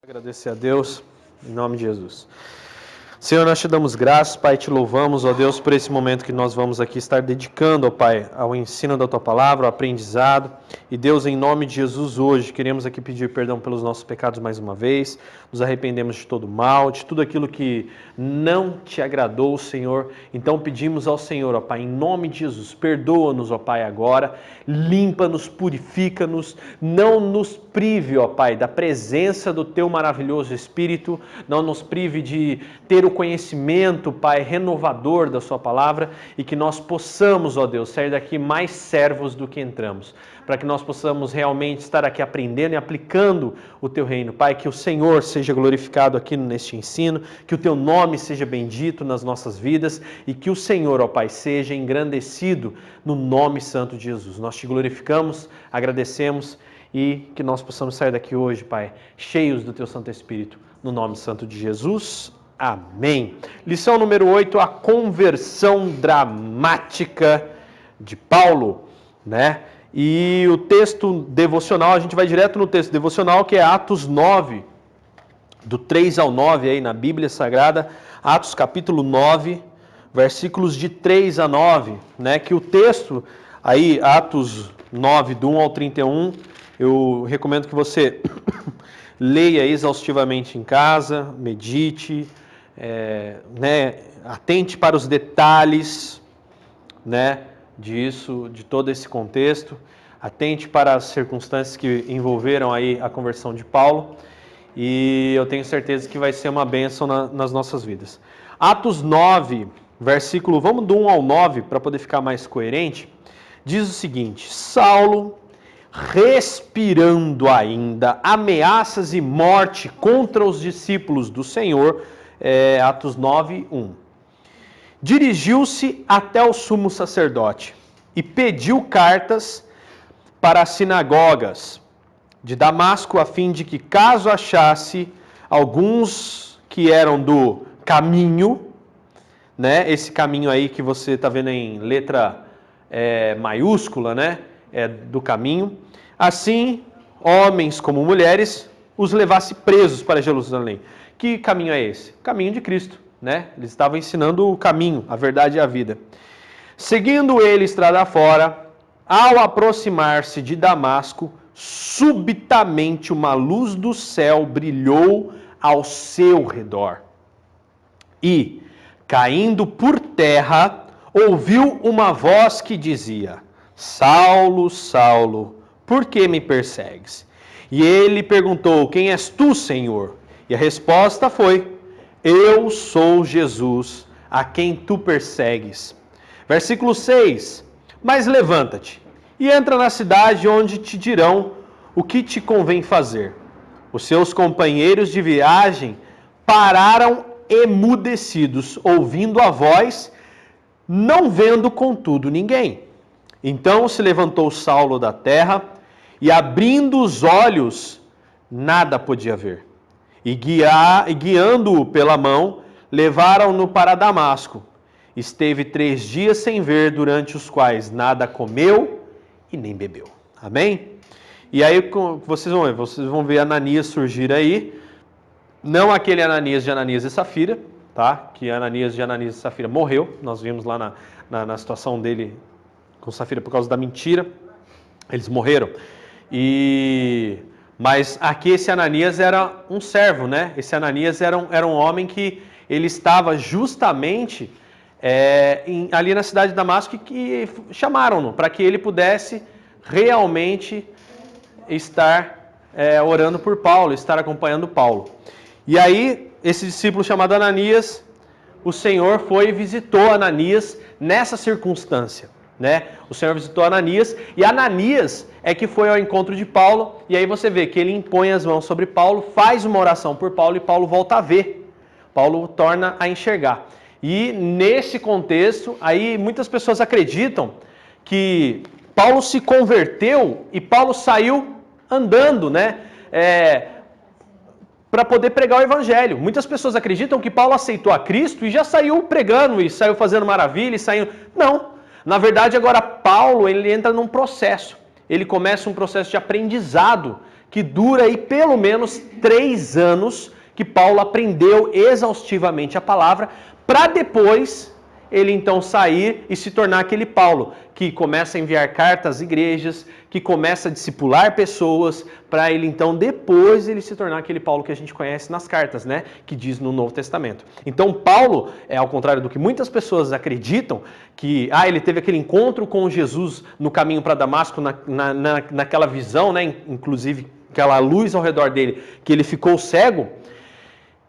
Agradecer a Deus, em nome de Jesus. Senhor, nós te damos graças, Pai, te louvamos, ó Deus, por esse momento que nós vamos aqui estar dedicando, ó Pai, ao ensino da Tua Palavra, ao aprendizado. E Deus, em nome de Jesus, hoje, queremos aqui pedir perdão pelos nossos pecados mais uma vez, nos arrependemos de todo mal, de tudo aquilo que não te agradou, Senhor. Então pedimos ao Senhor, ó Pai, em nome de Jesus, perdoa-nos, ó Pai, agora, limpa-nos, purifica-nos, não nos prive, ó Pai, da presença do Teu maravilhoso Espírito, não nos prive de ter o conhecimento, Pai, renovador da Sua Palavra e que nós possamos, ó Deus, sair daqui mais servos do que entramos, para que nós possamos realmente estar aqui aprendendo e aplicando o Teu reino. Pai, que o Senhor seja glorificado aqui neste ensino, que o Teu nome seja bendito nas nossas vidas e que o Senhor, ó Pai, seja engrandecido no nome santo de Jesus. Nós Te glorificamos, agradecemos e que nós possamos sair daqui hoje, Pai, cheios do Teu Santo Espírito, no nome santo de Jesus. Amém. Lição número 8, a conversão dramática de Paulo, né? E o texto devocional, a gente vai direto no texto devocional, que é Atos 9, do 3 ao 9 aí na Bíblia Sagrada, Atos capítulo 9, versículos de 3 a 9, né? Que o texto aí, Atos 9, do 1 ao 31, eu recomendo que você leia exaustivamente em casa, medite, atente para os detalhes, né, disso, de todo esse contexto, atente para as circunstâncias que envolveram aí a conversão de Paulo, e eu tenho certeza que vai ser uma bênção nas nossas vidas. Atos 9, versículo, vamos do 1 ao 9, para poder ficar mais coerente, diz o seguinte: Saulo, respirando ainda ameaças e morte contra os discípulos do Senhor, Atos 9, 1. Dirigiu-se até o sumo sacerdote e pediu cartas para as sinagogas de Damasco, a fim de que, caso achasse alguns que eram do caminho, né, esse caminho aí que você está vendo em letra maiúscula, né, do caminho, assim, homens como mulheres, os levasse presos para Jerusalém. Que caminho é esse? O caminho de Cristo, né? Eles estavam ensinando o caminho, a verdade e a vida. Seguindo ele estrada fora, ao aproximar-se de Damasco, subitamente uma luz do céu brilhou ao seu redor. E, caindo por terra, ouviu uma voz que dizia: Saulo, Saulo, por que me persegues? E ele perguntou: quem és tu, Senhor? E a resposta foi: eu sou Jesus, a quem tu persegues. Versículo 6: mas levanta-te e entra na cidade, onde te dirão o que te convém fazer. Os seus companheiros de viagem pararam emudecidos, ouvindo a voz, não vendo contudo ninguém. Então se levantou Saulo da terra e, abrindo os olhos, nada podia ver. E guiando-o pela mão, levaram-no para Damasco. Esteve 3 dias sem ver, durante os quais nada comeu e nem bebeu. Amém? E aí vocês vão ver Ananias surgir aí. Não aquele Ananias de Ananias e Safira, tá? Que Ananias de Ananias e Safira morreu. Nós vimos lá na situação dele com Safira por causa da mentira. Eles morreram. Mas aqui esse Ananias era um servo, né? Esse Ananias era um homem que ele estava justamente ali na cidade de Damasco, que chamaram-no para que ele pudesse realmente estar orando por Paulo, estar acompanhando Paulo. E aí, esse discípulo chamado Ananias, o Senhor foi e visitou Ananias nessa circunstância, né? O Senhor visitou Ananias, e Ananias é que foi ao encontro de Paulo, e aí você vê que ele impõe as mãos sobre Paulo, faz uma oração por Paulo, e Paulo volta a ver. Paulo torna a enxergar. E nesse contexto, aí muitas pessoas acreditam que Paulo se converteu e Paulo saiu andando, né? Para poder pregar o evangelho. Muitas pessoas acreditam que Paulo aceitou a Cristo e já saiu pregando, e saiu fazendo maravilha, e saiu... Não. Na verdade, agora Paulo, ele entra num processo. Ele começa um processo de aprendizado que dura aí pelo menos 3 anos que Paulo aprendeu exaustivamente a palavra, para depois ele então sair e se tornar aquele Paulo que começa a enviar cartas às igrejas, que começa a discipular pessoas, para ele então depois ele se tornar aquele Paulo que a gente conhece nas cartas, né? Que diz no Novo Testamento. Então Paulo, ao contrário do que muitas pessoas acreditam, que ele teve aquele encontro com Jesus no caminho para Damasco, naquela visão, né? Inclusive aquela luz ao redor dele, que ele ficou cego.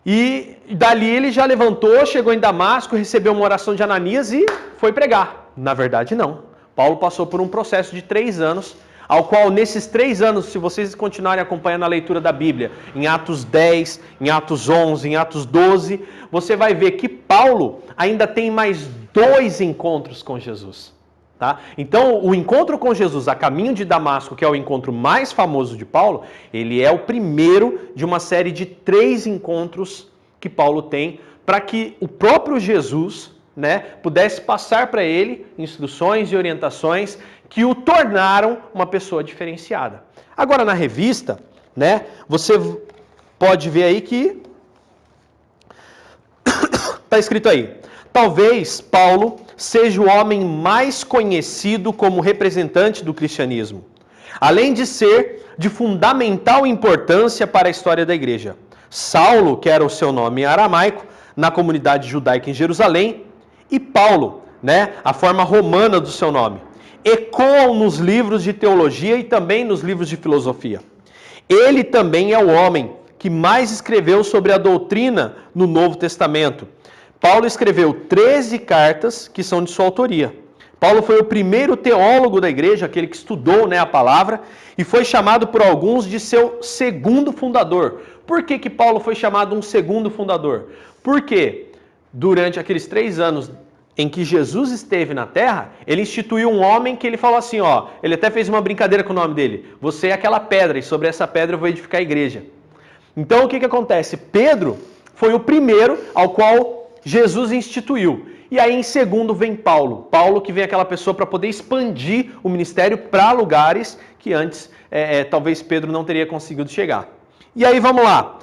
E dali ele já levantou, chegou em Damasco, recebeu uma oração de Ananias e foi pregar. Na verdade, não. Paulo passou por um processo de 3 anos, ao qual nesses 3 anos, se vocês continuarem acompanhando a leitura da Bíblia, em Atos 10, em Atos 11, em Atos 12, você vai ver que Paulo ainda tem mais 2 encontros com Jesus. Tá? Então, o encontro com Jesus a caminho de Damasco, que é o encontro mais famoso de Paulo, ele é o primeiro de uma série de 3 encontros que Paulo tem para que o próprio Jesus, né, pudesse passar para ele instruções e orientações que o tornaram uma pessoa diferenciada. Agora, na revista, né, você pode ver aí que está escrito aí: talvez Paulo seja o homem mais conhecido como representante do cristianismo, além de ser de fundamental importância para a história da igreja. Saulo, que era o seu nome em aramaico, na comunidade judaica em Jerusalém, e Paulo, né, a forma romana do seu nome, ecoam nos livros de teologia e também nos livros de filosofia. Ele também é o homem que mais escreveu sobre a doutrina no Novo Testamento. Paulo escreveu 13 cartas que são de sua autoria. Paulo foi o primeiro teólogo da igreja, aquele que estudou, né, a palavra, e foi chamado por alguns de seu segundo fundador. Por que Paulo foi chamado um segundo fundador? Porque durante aqueles 3 anos em que Jesus esteve na terra, ele instituiu um homem que ele falou assim, ele até fez uma brincadeira com o nome dele: você é aquela pedra, e sobre essa pedra eu vou edificar a igreja. Então o que acontece? Pedro foi o primeiro ao qual Jesus instituiu. E aí em segundo vem Paulo. Paulo que vem aquela pessoa para poder expandir o ministério para lugares que antes talvez Pedro não teria conseguido chegar. E aí vamos lá.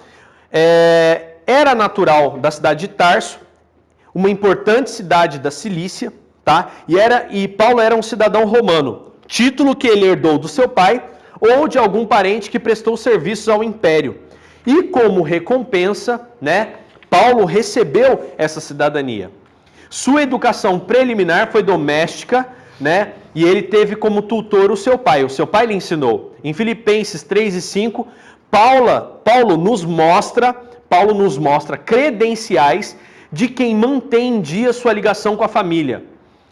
Era natural da cidade de Tarso, uma importante cidade da Cilícia, tá? E Paulo era um cidadão romano, título que ele herdou do seu pai ou de algum parente que prestou serviços ao império. E como recompensa, né, Paulo recebeu essa cidadania. Sua educação preliminar foi doméstica, né? E ele teve como tutor o seu pai. O seu pai lhe ensinou. Em Filipenses 3 e 5, Paulo nos mostra credenciais de quem mantém em dia sua ligação com a família.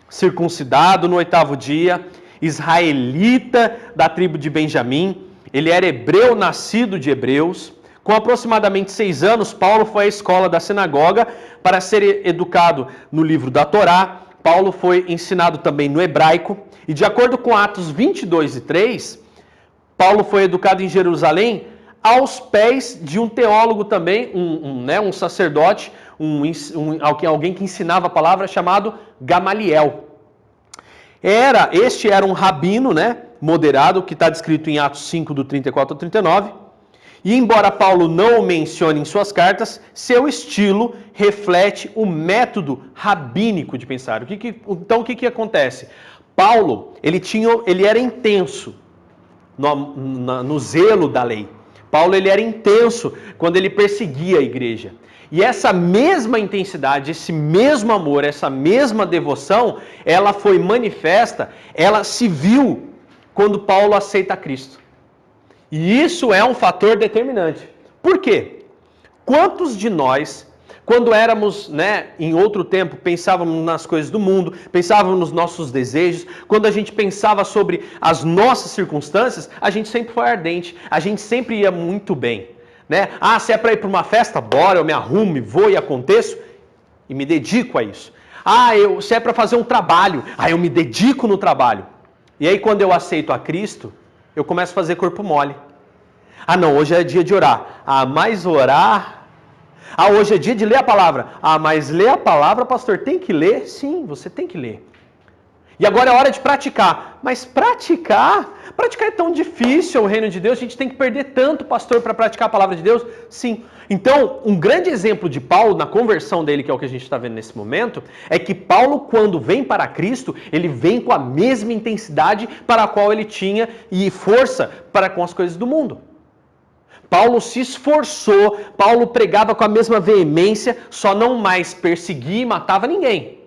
Circuncidado no 8º dia, israelita da tribo de Benjamim, ele era hebreu nascido de hebreus. Com aproximadamente 6 anos, Paulo foi à escola da sinagoga para ser educado no livro da Torá. Paulo foi ensinado também no hebraico. E de acordo com Atos 22 e 3, Paulo foi educado em Jerusalém aos pés de um teólogo também, um sacerdote, alguém que ensinava a palavra, chamado Gamaliel. Este era um rabino, né, moderado, que está descrito em Atos 5, do 34 ao 39. E embora Paulo não o mencione em suas cartas, seu estilo reflete o método rabínico de pensar. Então o que acontece? Paulo, ele era intenso no zelo da lei. Paulo ele era intenso quando ele perseguia a igreja. E essa mesma intensidade, esse mesmo amor, essa mesma devoção, ela foi manifesta, ela se viu quando Paulo aceita Cristo. E isso é um fator determinante. Por quê? Quantos de nós, quando éramos, né, em outro tempo, pensávamos nas coisas do mundo, pensávamos nos nossos desejos, quando a gente pensava sobre as nossas circunstâncias, a gente sempre foi ardente, a gente sempre ia muito bem. Né? Se é para ir para uma festa, bora, eu me arrumo, vou e aconteço e me dedico a isso. Se é para fazer um trabalho, eu me dedico no trabalho. E aí quando eu aceito a Cristo, eu começo a fazer corpo mole. Não, hoje é dia de orar. Mas orar? Hoje é dia de ler a palavra. Mas ler a palavra, pastor, tem que ler? Sim, você tem que ler. E agora é hora de praticar. Mas praticar é tão difícil o reino de Deus, a gente tem que perder tanto, pastor, para praticar a palavra de Deus? Sim. Então, um grande exemplo de Paulo, na conversão dele, que é o que a gente está vendo nesse momento, é que Paulo, quando vem para Cristo, ele vem com a mesma intensidade para a qual ele tinha e força para com as coisas do mundo. Paulo se esforçou, Paulo pregava com a mesma veemência, só não mais perseguia e matava ninguém.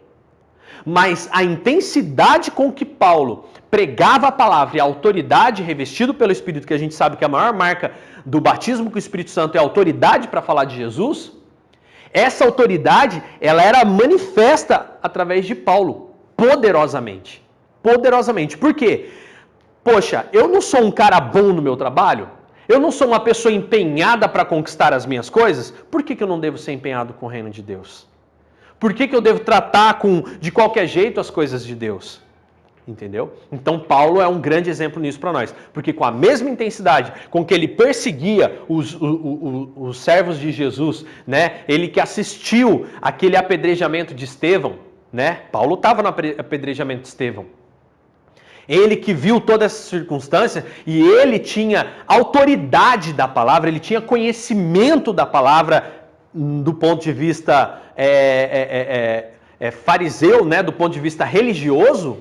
Mas a intensidade com que Paulo pregava a palavra e a autoridade revestido pelo Espírito, que a gente sabe que a maior marca do batismo com o Espírito Santo é a autoridade para falar de Jesus, essa autoridade, ela era manifesta através de Paulo, poderosamente. Poderosamente. Por quê? Poxa, eu não sou um cara bom no meu trabalho? Eu não sou uma pessoa empenhada para conquistar as minhas coisas? Por que eu não devo ser empenhado com o reino de Deus? Por que eu devo tratar de qualquer jeito as coisas de Deus? Entendeu? Então Paulo é um grande exemplo nisso para nós. Porque com a mesma intensidade com que ele perseguia os servos de Jesus, né? Ele que assistiu aquele apedrejamento de Estevão, né? Paulo estava no apedrejamento de Estevão. Ele que viu toda essa circunstância e ele tinha autoridade da palavra, ele tinha conhecimento da palavra do ponto de vista fariseu, né? Do ponto de vista religioso,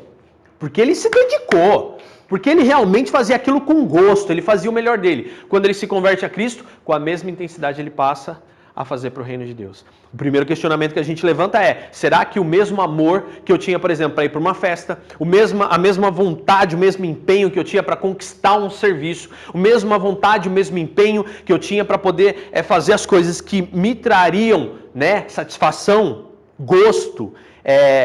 porque ele se dedicou, porque ele realmente fazia aquilo com gosto, ele fazia o melhor dele. Quando ele se converte a Cristo, com a mesma intensidade ele passa a fazer para o reino de Deus. O primeiro questionamento que a gente levanta é: será que o mesmo amor que eu tinha, por exemplo, para ir para uma festa, a mesma vontade, o mesmo empenho que eu tinha para conquistar um serviço, a mesma vontade, o mesmo empenho que eu tinha para poder fazer as coisas que me trariam, né, satisfação, gosto,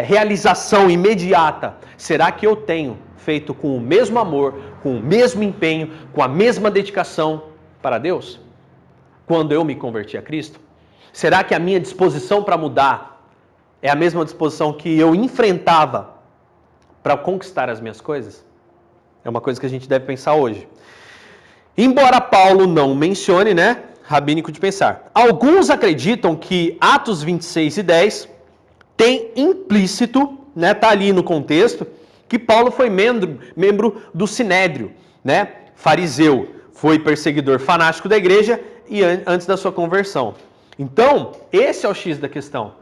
realização imediata, será que eu tenho feito com o mesmo amor, com o mesmo empenho, com a mesma dedicação para Deus? Quando eu me converti a Cristo? Será que a minha disposição para mudar é a mesma disposição que eu enfrentava para conquistar as minhas coisas? É uma coisa que a gente deve pensar hoje. Embora Paulo não mencione, né, rabínico de pensar. Alguns acreditam que Atos 26 e 10 tem implícito, né, tá ali no contexto, que Paulo foi membro do Sinédrio, né, fariseu, foi perseguidor fanático da igreja e antes da sua conversão. Então, esse é o X da questão.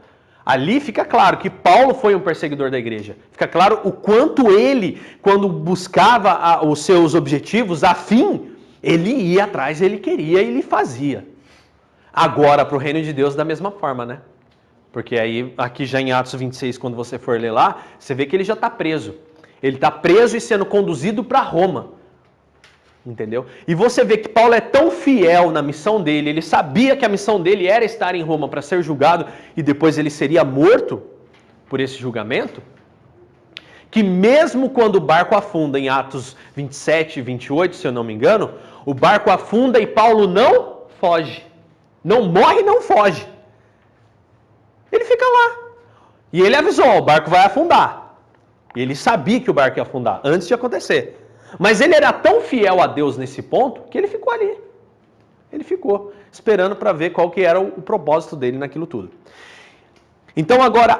Ali fica claro que Paulo foi um perseguidor da igreja. Fica claro o quanto ele, quando buscava os seus objetivos, a fim, ele ia atrás, ele queria e ele fazia. Agora, para o reino de Deus, da mesma forma, né? Porque aí, aqui já em Atos 26, quando você for ler lá, você vê que ele já está preso. Ele está preso e sendo conduzido para Roma. Entendeu? E você vê que Paulo é tão fiel na missão dele, ele sabia que a missão dele era estar em Roma para ser julgado e depois ele seria morto por esse julgamento, que mesmo quando o barco afunda, em Atos 27 e 28, se eu não me engano, o barco afunda e Paulo não foge. Não morre e não foge. Ele fica lá. E ele avisou, o barco vai afundar. E ele sabia que o barco ia afundar antes de acontecer. Mas ele era tão fiel a Deus nesse ponto que ele ficou ali. Ele ficou esperando para ver qual que era o propósito dele naquilo tudo. Então agora,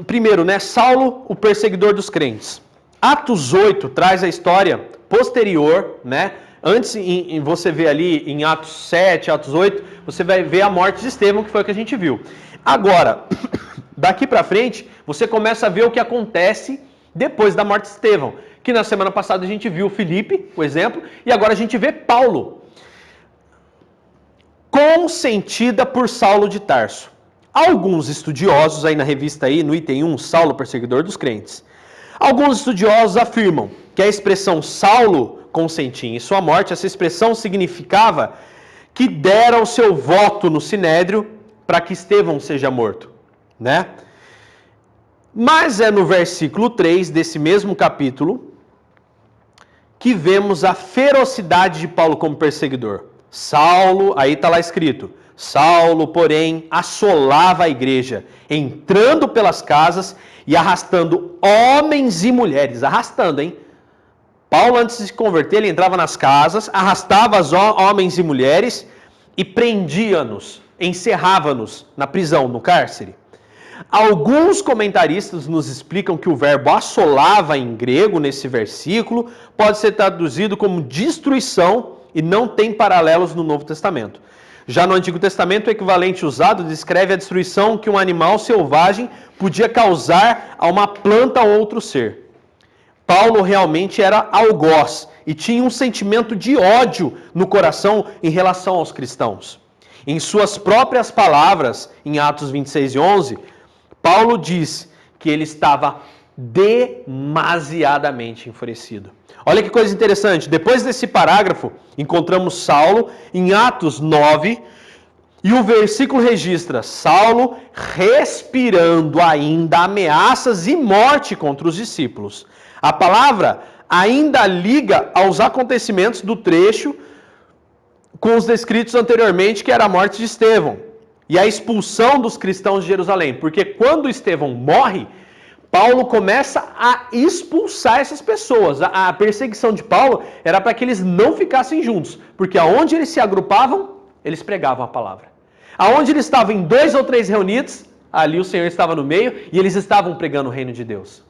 primeiro, né, Saulo, o perseguidor dos crentes. Atos 8 traz a história posterior, né? Antes, você vê ali em Atos 7, Atos 8, você vai ver a morte de Estevão, que foi o que a gente viu. Agora, daqui para frente, você começa a ver o que acontece depois da morte de Estevão. Que na semana passada a gente viu Filipe, o exemplo, e agora a gente vê Paulo. Consentida por Saulo de Tarso. Alguns estudiosos, aí na revista aí, no item 1, Saulo, perseguidor dos crentes. Alguns estudiosos afirmam que a expressão Saulo consentia em sua morte, essa expressão significava que dera o seu voto no Sinédrio para que Estevão seja morto, né? Mas é no versículo 3 desse mesmo capítulo que vemos a ferocidade de Paulo como perseguidor. Saulo, aí está lá escrito, Saulo, porém, assolava a igreja, entrando pelas casas e arrastando homens e mulheres. Arrastando, hein? Paulo, antes de se converter, ele entrava nas casas, arrastava os homens e mulheres e prendia-nos, encerrava-nos na prisão, no cárcere. Alguns comentaristas nos explicam que o verbo assolava em grego, nesse versículo, pode ser traduzido como destruição e não tem paralelos no Novo Testamento. Já no Antigo Testamento, o equivalente usado descreve a destruição que um animal selvagem podia causar a uma planta ou outro ser. Paulo realmente era algoz e tinha um sentimento de ódio no coração em relação aos cristãos. Em suas próprias palavras, em Atos 26:11, Paulo diz que ele estava demasiadamente enfurecido. Olha que coisa interessante. Depois desse parágrafo, encontramos Saulo em Atos 9, e o versículo registra Saulo respirando ainda ameaças e morte contra os discípulos. A palavra ainda liga aos acontecimentos do trecho com os descritos anteriormente, que era a morte de Estevão e a expulsão dos cristãos de Jerusalém. Porque quando Estevão morre, Paulo começa a expulsar essas pessoas. A perseguição de Paulo era para que eles não ficassem juntos, porque aonde eles se agrupavam, eles pregavam a palavra. Aonde eles estavam em 2 ou 3 reunidos, ali o Senhor estava no meio e eles estavam pregando o reino de Deus.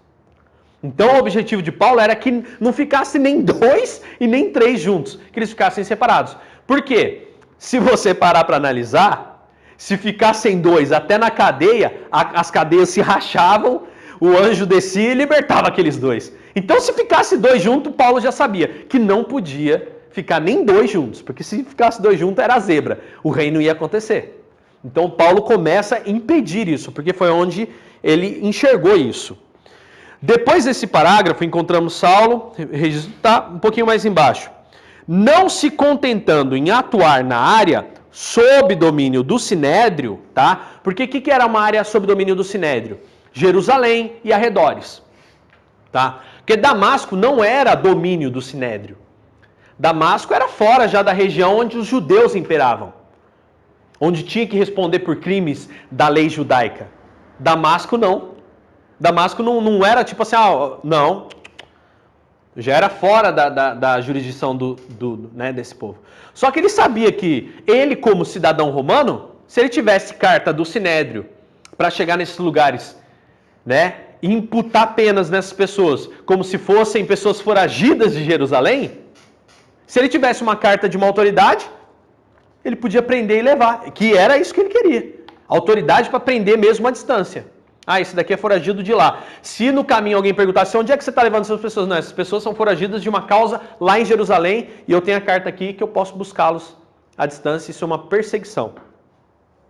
Então o objetivo de Paulo era que não ficasse nem 2 e nem 3 juntos, que eles ficassem separados. Por quê? Se você parar para analisar, se ficassem 2 até na cadeia, as cadeias se rachavam, o anjo descia e libertava aqueles 2. Então se ficasse 2 juntos, Paulo já sabia que não podia ficar nem 2 juntos, porque se ficasse 2 juntos era zebra, o reino ia acontecer. Então Paulo começa a impedir isso, porque foi onde ele enxergou isso. Depois desse parágrafo, encontramos Saulo, está um pouquinho mais embaixo. Não se contentando em atuar na área sob domínio do Sinédrio, tá? Porque o que era uma área sob domínio do Sinédrio? Jerusalém e arredores, tá? Porque Damasco não era domínio do Sinédrio. Damasco era fora já da região onde os judeus imperavam, onde tinha que responder por crimes da lei judaica. Damasco não. Damasco não era tipo assim, não, já era fora da jurisdição desse povo. Só que ele sabia que ele, como cidadão romano, se ele tivesse carta do Sinédrio para chegar nesses lugares, né, e imputar penas nessas pessoas, como se fossem pessoas foragidas de Jerusalém, se ele tivesse uma carta de uma autoridade, ele podia prender e levar, que era isso que ele queria. Autoridade para prender mesmo à distância. Esse daqui é foragido de lá. Se no caminho alguém perguntasse, onde é que você está levando essas pessoas? Não, essas pessoas são foragidas de uma causa lá em Jerusalém e eu tenho a carta aqui que eu posso buscá-los à distância. Isso é uma perseguição.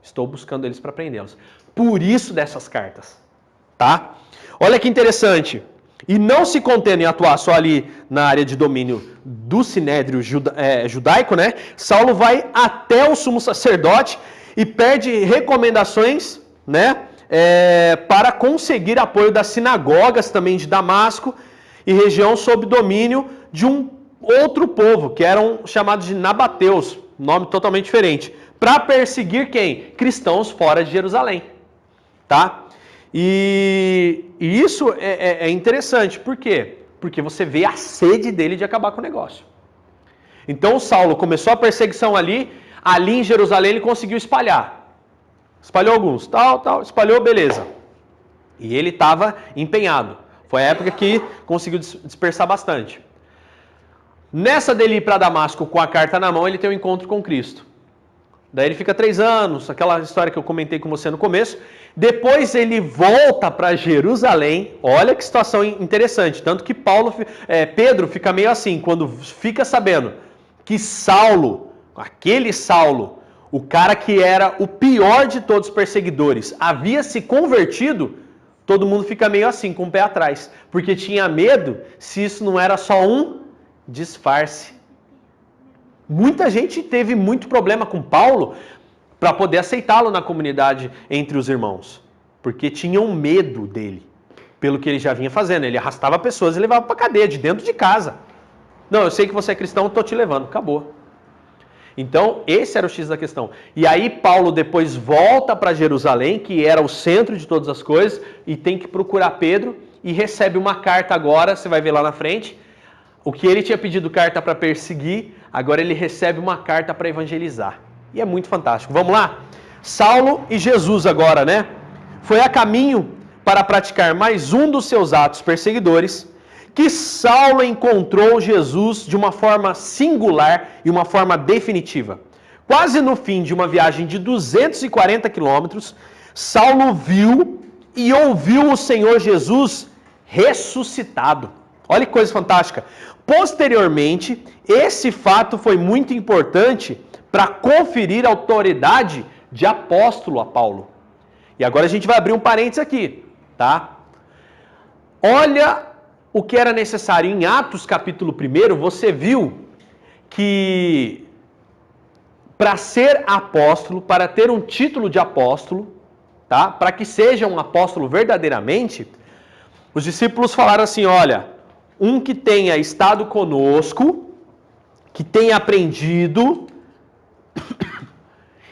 Estou buscando eles para prendê-los. Por isso dessas cartas. Tá? Olha que interessante. E não se contendo em atuar só ali na área de domínio do Sinédrio judaico, né? Saulo vai até o sumo sacerdote e pede recomendações, né? Para conseguir apoio das sinagogas também de Damasco e região sob domínio de um outro povo, que eram chamados de nabateus, nome totalmente diferente, para perseguir quem? Cristãos fora de Jerusalém. Tá? E isso é interessante, por quê? Porque você vê a sede dele de acabar com o negócio. Então Saulo começou a perseguição ali em Jerusalém ele conseguiu espalhar. Espalhou alguns, espalhou, beleza. E ele estava empenhado. Foi a época que conseguiu dispersar bastante. Nessa dele ir para Damasco com a carta na mão, ele tem um encontro com Cristo. Daí ele fica 3 anos, aquela história que eu comentei com você no começo. Depois ele volta para Jerusalém. Olha que situação interessante. Tanto que Pedro fica meio assim, quando fica sabendo que Saulo, aquele Saulo, o cara que era o pior de todos os perseguidores, havia se convertido, todo mundo fica meio assim, com o pé atrás. Porque tinha medo se isso não era só um disfarce. Muita gente teve muito problema com Paulo para poder aceitá-lo na comunidade entre os irmãos. Porque tinham medo dele, pelo que ele já vinha fazendo. Ele arrastava pessoas e levava para a cadeia, de dentro de casa. Não, eu sei que você é cristão, estou te levando. Acabou. Então, esse era o X da questão. E aí Paulo depois volta para Jerusalém, que era o centro de todas as coisas, e tem que procurar Pedro, e recebe uma carta agora, você vai ver lá na frente. O que ele tinha pedido carta para perseguir, agora ele recebe uma carta para evangelizar. E é muito fantástico. Vamos lá? Saulo e Jesus agora, né? foi a caminho para praticar mais um dos seus atos perseguidores, que Saulo encontrou Jesus de uma forma singular e uma forma definitiva. Quase no fim de uma viagem de 240 quilômetros, Saulo viu e ouviu o Senhor Jesus ressuscitado. Olha que coisa fantástica. Posteriormente, esse fato foi muito importante para conferir a autoridade de apóstolo a Paulo. E agora a gente vai abrir um parênteses aqui, tá? Olha o que era necessário. Em Atos capítulo 1, você viu que para ser apóstolo, para ter um título de apóstolo, tá? Para que seja um apóstolo verdadeiramente, os discípulos falaram assim, olha, um que tenha estado conosco, que tenha aprendido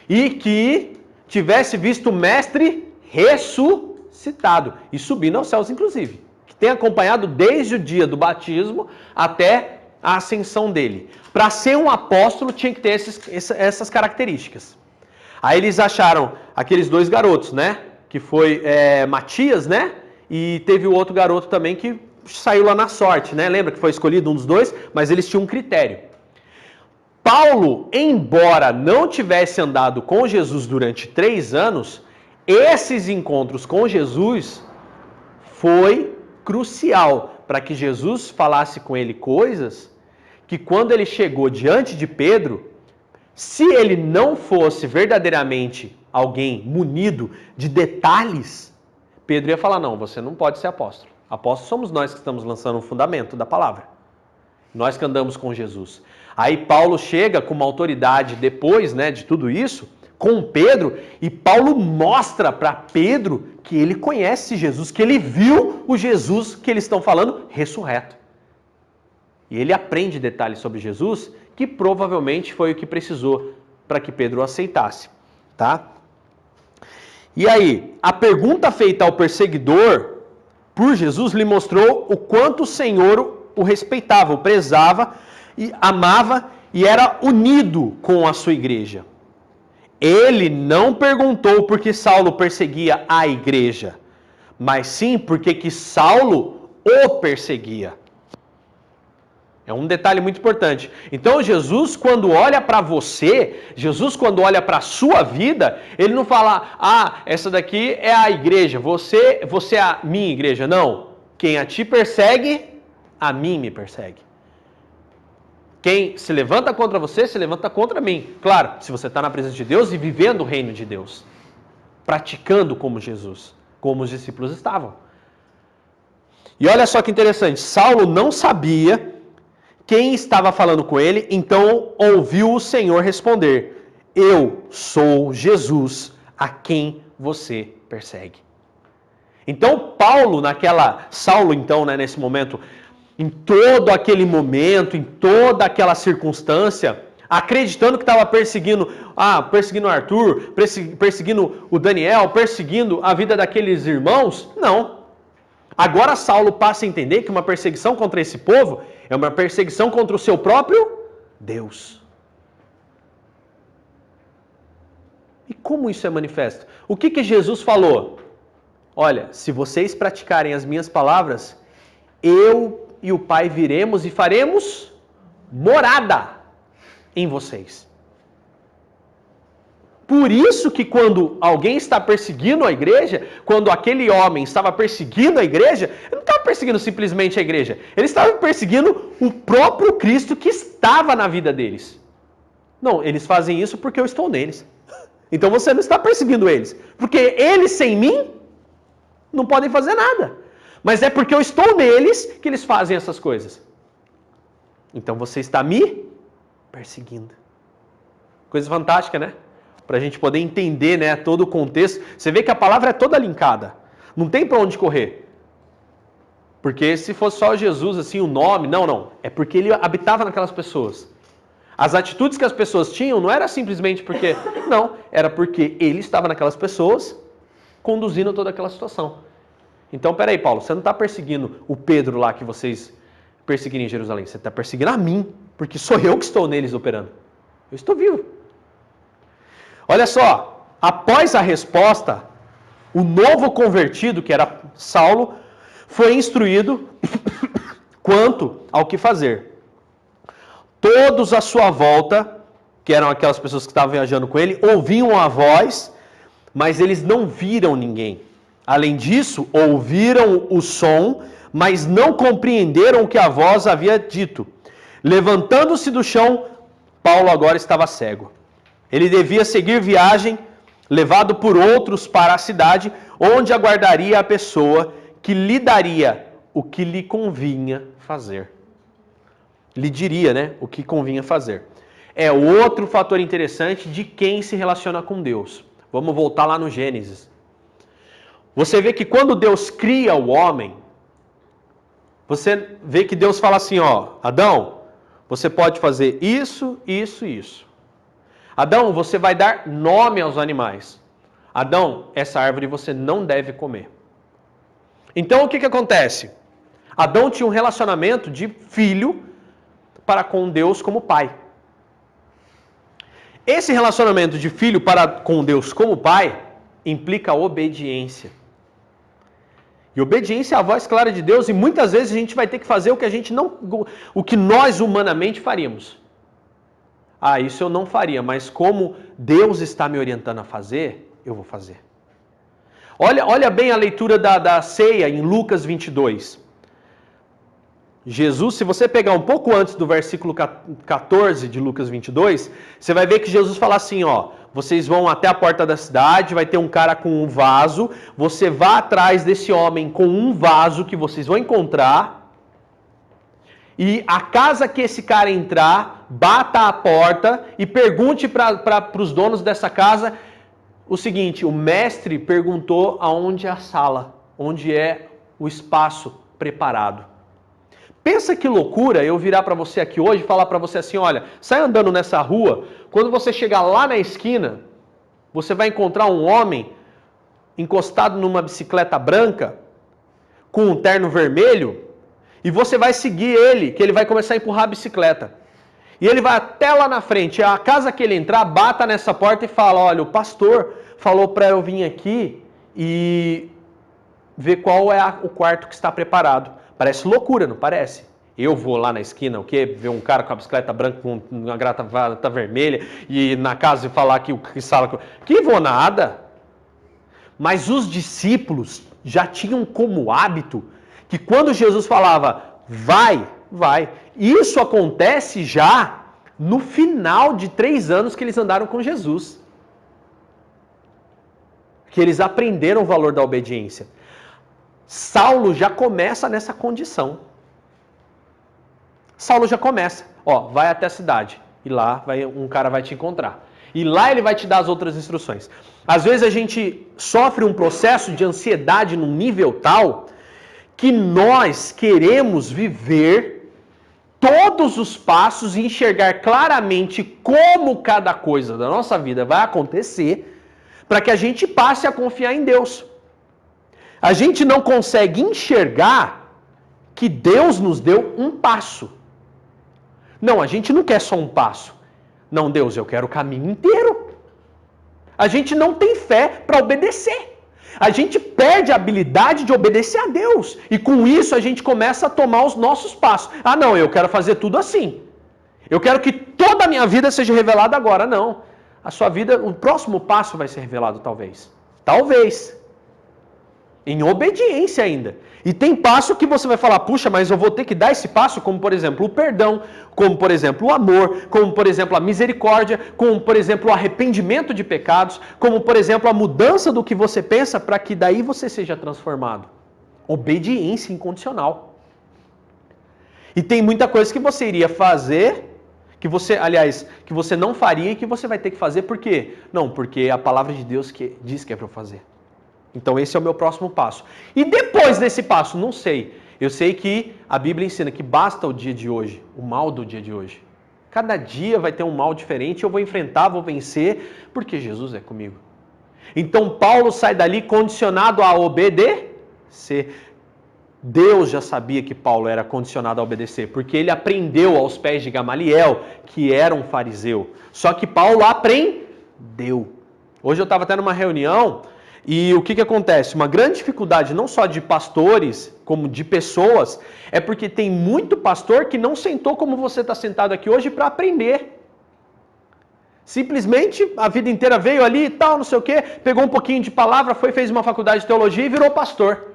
e que tivesse visto o mestre ressuscitado e subindo aos céus, inclusive. Que tenha acompanhado desde o dia do batismo até a ascensão dele. Para ser um apóstolo tinha que ter essas características. Aí eles acharam aqueles dois garotos, né? Que foi Matias, né? E teve o outro garoto também que saiu lá na sorte, né? Lembra que foi escolhido um dos dois? Mas eles tinham um critério. Paulo, embora não tivesse andado com Jesus durante 3 anos, esses encontros com Jesus foi crucial para que Jesus falasse com ele coisas que quando ele chegou diante de Pedro, se ele não fosse verdadeiramente alguém munido de detalhes, Pedro ia falar, não, você não pode ser apóstolo. Apóstolos somos nós que estamos lançando o fundamento da palavra. Nós que andamos com Jesus. Aí Paulo chega com uma autoridade depois, né, de tudo isso, com Pedro, e Paulo mostra para Pedro que ele conhece Jesus, que ele viu o Jesus que eles estão falando ressurreto. E ele aprende detalhes sobre Jesus, que provavelmente foi o que precisou para que Pedro o aceitasse, tá? E aí, a pergunta feita ao perseguidor por Jesus lhe mostrou o quanto o Senhor o respeitava, o prezava, e amava e era unido com a sua igreja. Ele não perguntou por que Saulo perseguia a igreja, mas sim porque que Saulo o perseguia. É um detalhe muito importante. Então Jesus, quando olha para você, Jesus, quando olha para a sua vida, ele não fala, essa daqui é a igreja, você é a minha igreja. Não. Quem a ti persegue, a mim me persegue. Quem se levanta contra você, se levanta contra mim. Claro, se você está na presença de Deus e vivendo o reino de Deus. Praticando como Jesus, como os discípulos estavam. E olha só que interessante, Saulo não sabia quem estava falando com ele, então ouviu o Senhor responder, eu sou Jesus, a quem você persegue. Então Saulo então, né, nesse momento, em todo aquele momento, em toda aquela circunstância, acreditando que estava perseguindo o Arthur, perseguindo o Daniel, perseguindo a vida daqueles irmãos, não. Agora Saulo passa a entender que uma perseguição contra esse povo é uma perseguição contra o seu próprio Deus. E como isso é manifesto? O que Jesus falou? Olha, se vocês praticarem as minhas palavras, eu e o Pai viremos e faremos morada em vocês. Por isso que quando alguém está perseguindo a igreja, quando aquele homem estava perseguindo a igreja, ele não estava perseguindo simplesmente a igreja, ele estava perseguindo o próprio Cristo que estava na vida deles. Não, eles fazem isso porque eu estou neles. Então você não está perseguindo eles, porque eles sem mim não podem fazer nada. Mas é porque eu estou neles que eles fazem essas coisas. Então você está me perseguindo. Coisa fantástica, né? Para a gente poder entender, né, todo o contexto. Você vê que a palavra é toda linkada. Não tem para onde correr. Porque se fosse só Jesus, assim, o nome, não. É porque ele habitava naquelas pessoas. As atitudes que as pessoas tinham não era simplesmente porque... Não, era porque ele estava naquelas pessoas conduzindo toda aquela situação. Então, peraí, Paulo, você não está perseguindo o Pedro lá que vocês perseguiram em Jerusalém. Você está perseguindo a mim, porque sou eu que estou neles operando. Eu estou vivo. Olha só, após a resposta, O novo convertido, que era Saulo, foi instruído quanto ao que fazer. Todos à sua volta, que eram aquelas pessoas que estavam viajando com ele, ouviam a voz, mas eles não viram ninguém. Além disso, ouviram o som, mas não compreenderam o que a voz havia dito. Levantando-se do chão, Paulo agora estava cego. Ele devia seguir viagem, levado por outros para a cidade, onde aguardaria a pessoa que lhe daria o que lhe convinha fazer. Lhe diria, né, o que convinha fazer. É outro fator interessante de quem se relaciona com Deus. Vamos voltar lá no Gênesis. Você vê que quando Deus cria o homem, você vê que Deus fala assim, ó, Adão, você pode fazer isso, isso e isso. Adão, você vai dar nome aos animais. Adão, essa árvore você não deve comer. Então o que acontece? Adão tinha um relacionamento de filho para com Deus como pai. Esse relacionamento de filho para com Deus como pai implica obediência. E obediência é a voz clara de Deus, e muitas vezes a gente vai ter que fazer o que nós humanamente faríamos. Ah, isso eu não faria, mas como Deus está me orientando a fazer, eu vou fazer. Olha bem a leitura da ceia em Lucas 22. Jesus, se você pegar um pouco antes do versículo 14 de Lucas 22, você vai ver que Jesus fala assim, ó, vocês vão até a porta da cidade, vai ter um cara com um vaso, você vá atrás desse homem com um vaso que vocês vão encontrar, e a casa que esse cara entrar, bata a porta e pergunte para os donos dessa casa o seguinte, o mestre perguntou aonde é a sala, onde é o espaço preparado. Pensa que loucura eu virar para você aqui hoje e falar para você assim, olha, sai andando nessa rua, quando você chegar lá na esquina, você vai encontrar um homem encostado numa bicicleta branca, com um terno vermelho, e você vai seguir ele, que ele vai começar a empurrar a bicicleta. E ele vai até lá na frente, a casa que ele entrar, bata nessa porta e fala, olha, o pastor falou para eu vir aqui e ver qual é o quarto que está preparado. Parece loucura, não parece? Eu vou lá na esquina, o quê? Ver um cara com a bicicleta branca, com uma gravata vermelha, e na casa e falar que sala... Que vou nada! Mas os discípulos já tinham como hábito que quando Jesus falava, vai, vai. Isso acontece já no final de 3 anos que eles andaram com Jesus. Que eles aprenderam o valor da obediência. Saulo já começa nessa condição. Saulo já começa. Ó, vai até a cidade. E lá um cara vai te encontrar. E lá ele vai te dar as outras instruções. Às vezes a gente sofre um processo de ansiedade num nível tal que nós queremos viver todos os passos e enxergar claramente como cada coisa da nossa vida vai acontecer para que a gente passe a confiar em Deus. A gente não consegue enxergar que Deus nos deu um passo. Não, a gente não quer só um passo. Não, Deus, eu quero o caminho inteiro. A gente não tem fé para obedecer. A gente perde a habilidade de obedecer a Deus. E com isso a gente começa a tomar os nossos passos. Ah, não, eu quero fazer tudo assim. Eu quero que toda a minha vida seja revelada agora. Não. A sua vida, o próximo passo vai ser revelado talvez. Talvez. Em obediência ainda. E tem passo que você vai falar, puxa, mas eu vou ter que dar esse passo, como por exemplo o perdão, como por exemplo o amor, como por exemplo a misericórdia, como por exemplo o arrependimento de pecados, como por exemplo a mudança do que você pensa para que daí você seja transformado. Obediência incondicional. E tem muita coisa que você iria fazer, que você não faria e que você vai ter que fazer, por quê? Não, porque a palavra de Deus diz que é para eu fazer. Então esse é o meu próximo passo. E depois desse passo, não sei. Eu sei que a Bíblia ensina que basta o dia de hoje, o mal do dia de hoje. Cada dia vai ter um mal diferente, eu vou enfrentar, vou vencer, porque Jesus é comigo. Então Paulo sai dali condicionado a obedecer. Deus já sabia que Paulo era condicionado a obedecer, porque ele aprendeu aos pés de Gamaliel, que era um fariseu. Só que Paulo aprendeu. Hoje eu estava até numa reunião... E o que acontece? Uma grande dificuldade, não só de pastores, como de pessoas, é porque tem muito pastor que não sentou como você está sentado aqui hoje para aprender. Simplesmente a vida inteira veio ali e tal, não sei o quê, pegou um pouquinho de palavra, fez uma faculdade de teologia e virou pastor.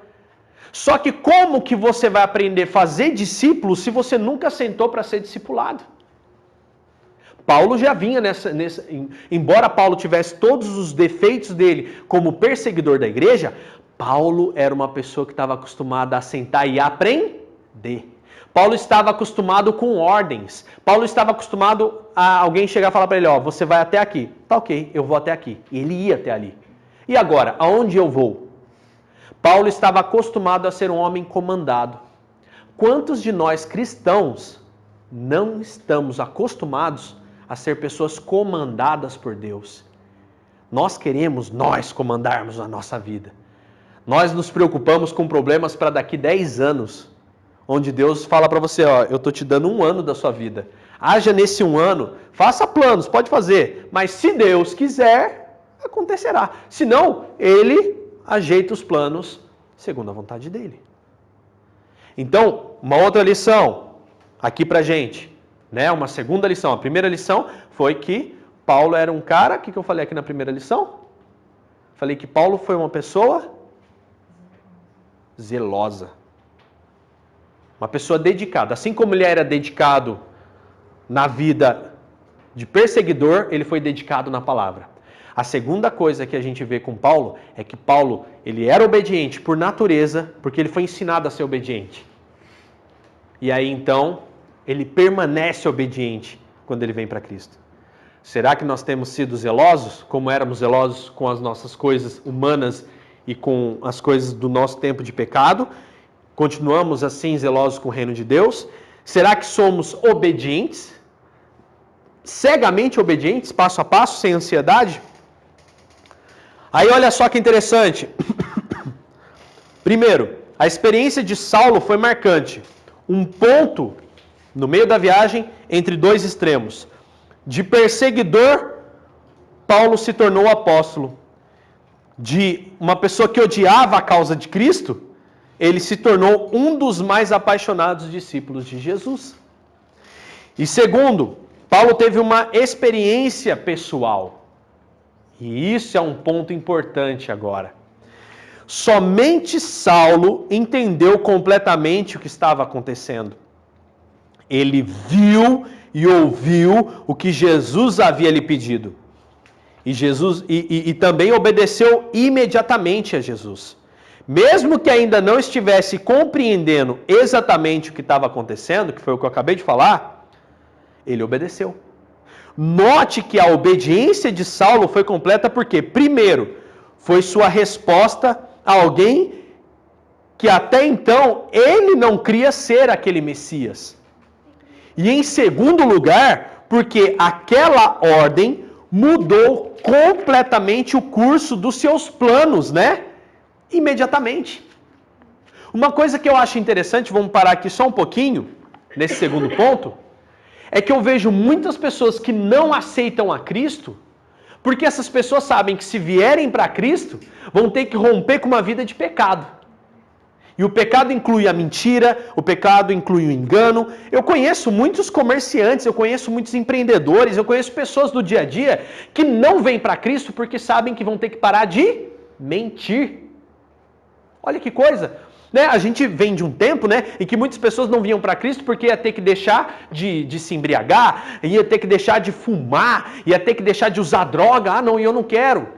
Só que como que você vai aprender a fazer discípulo se você nunca sentou para ser discipulado? Paulo já vinha embora Paulo tivesse todos os defeitos dele como perseguidor da igreja, Paulo era uma pessoa que estava acostumada a sentar e aprender. Paulo estava acostumado com ordens. Paulo estava acostumado a alguém chegar e falar para ele, ó, você vai até aqui. Tá ok, eu vou até aqui. E ele ia até ali. E agora, aonde eu vou? Paulo estava acostumado a ser um homem comandado. Quantos de nós cristãos não estamos acostumados a ser pessoas comandadas por Deus? Nós queremos comandarmos a nossa vida. Nós nos preocupamos com problemas para daqui 10 anos, onde Deus fala para você, ó, eu estou te dando 1 ano da sua vida. Haja nesse 1 ano, faça planos, pode fazer, mas se Deus quiser, acontecerá. Se não, Ele ajeita os planos segundo a vontade dEle. Então, uma outra lição aqui pra gente, né? Uma segunda lição. A primeira lição foi que Paulo era um cara, o que eu falei aqui na primeira lição? Falei que Paulo foi uma pessoa zelosa. Uma pessoa dedicada. Assim como ele era dedicado na vida de perseguidor, ele foi dedicado na palavra. A segunda coisa que a gente vê com Paulo é que Paulo, ele era obediente por natureza, porque ele foi ensinado a ser obediente. E aí então, ele permanece obediente quando ele vem para Cristo. Será que nós temos sido zelosos, como éramos zelosos com as nossas coisas humanas e com as coisas do nosso tempo de pecado? Continuamos assim zelosos com o reino de Deus? Será que somos obedientes? Cegamente obedientes, passo a passo, sem ansiedade? Aí olha só que interessante. Primeiro, a experiência de Saulo foi marcante. Um ponto no meio da viagem entre 2 extremos. De perseguidor, Paulo se tornou apóstolo. De uma pessoa que odiava a causa de Cristo, ele se tornou um dos mais apaixonados discípulos de Jesus. E segundo, Paulo teve uma experiência pessoal. E isso é um ponto importante agora. Somente Saulo entendeu completamente o que estava acontecendo. Ele viu e ouviu o que Jesus havia lhe pedido. E também obedeceu imediatamente a Jesus. Mesmo que ainda não estivesse compreendendo exatamente o que estava acontecendo, que foi o que eu acabei de falar, ele obedeceu. Note que a obediência de Saulo foi completa porque, primeiro, foi sua resposta a alguém que até então ele não cria ser aquele Messias. E em segundo lugar, porque aquela ordem mudou completamente o curso dos seus planos, né? Imediatamente. Uma coisa que eu acho interessante, vamos parar aqui só um pouquinho, nesse segundo ponto, é que eu vejo muitas pessoas que não aceitam a Cristo, porque essas pessoas sabem que se vierem para Cristo, vão ter que romper com uma vida de pecado. E o pecado inclui a mentira, o pecado inclui o engano. Eu conheço muitos comerciantes, eu conheço muitos empreendedores, eu conheço pessoas do dia a dia que não vêm para Cristo porque sabem que vão ter que parar de mentir. Olha que coisa! Né? A gente vem de um tempo, né, em que muitas pessoas não vinham para Cristo porque ia ter que deixar de se embriagar, ia ter que deixar de fumar, ia ter que deixar de usar droga. Ah, não, eu não quero.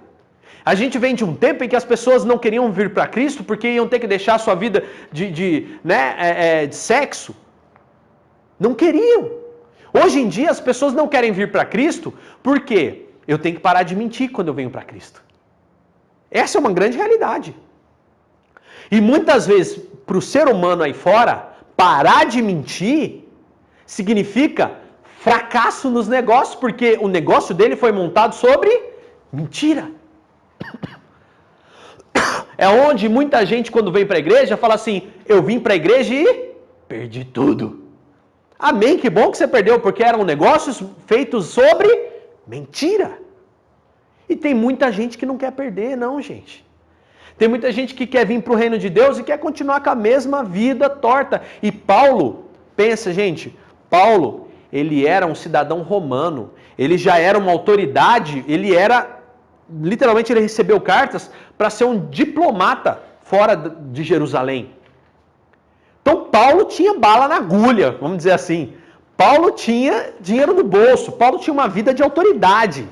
A gente vem de um tempo em que as pessoas não queriam vir para Cristo porque iam ter que deixar a sua vida de sexo. Não queriam. Hoje em dia as pessoas não querem vir para Cristo porque eu tenho que parar de mentir quando eu venho para Cristo. Essa é uma grande realidade. E muitas vezes, para o ser humano aí fora, parar de mentir significa fracasso nos negócios, porque o negócio dele foi montado sobre mentira. É onde muita gente, quando vem para a igreja, fala assim, eu vim para a igreja e perdi tudo. Amém, que bom que você perdeu, porque eram negócios feitos sobre mentira. E tem muita gente que não quer perder, não, gente. Tem muita gente que quer vir para o reino de Deus e quer continuar com a mesma vida torta. E Paulo, pensa, gente, Paulo, ele era um cidadão romano, ele já era uma autoridade, literalmente ele recebeu cartas para ser um diplomata fora de Jerusalém. Então Paulo tinha bala na agulha, vamos dizer assim. Paulo tinha dinheiro no bolso, Paulo tinha uma vida de autoridade.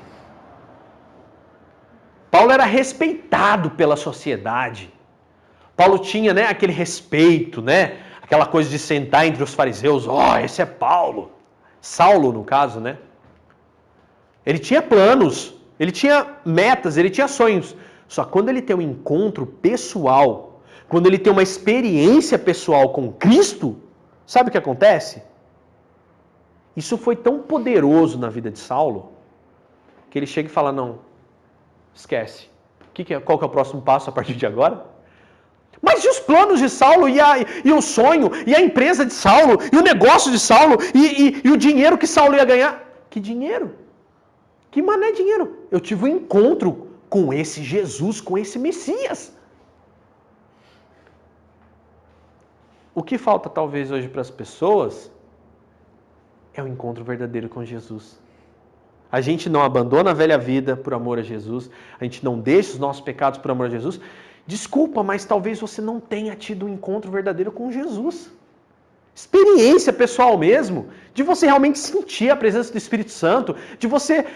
Paulo era respeitado pela sociedade. Paulo tinha, aquele respeito, aquela coisa de sentar entre os fariseus. Esse é Paulo. Saulo, no caso, Ele tinha planos, ele tinha metas, ele tinha sonhos. Só que quando ele tem um encontro pessoal, quando ele tem uma experiência pessoal com Cristo, sabe o que acontece? Isso foi tão poderoso na vida de Saulo, que ele chega e fala, não, esquece. Qual que é o próximo passo a partir de agora? Mas e os planos de Saulo, e o sonho, e a empresa de Saulo, e o negócio de Saulo, e o dinheiro que Saulo ia ganhar? Que dinheiro? Que mané dinheiro? Eu tive um encontro com esse Jesus, com esse Messias. O que falta talvez hoje para as pessoas é o encontro verdadeiro com Jesus. A gente não abandona a velha vida por amor a Jesus, a gente não deixa os nossos pecados por amor a Jesus. Desculpa, mas talvez você não tenha tido um encontro verdadeiro com Jesus. Experiência pessoal mesmo, de você realmente sentir a presença do Espírito Santo, de você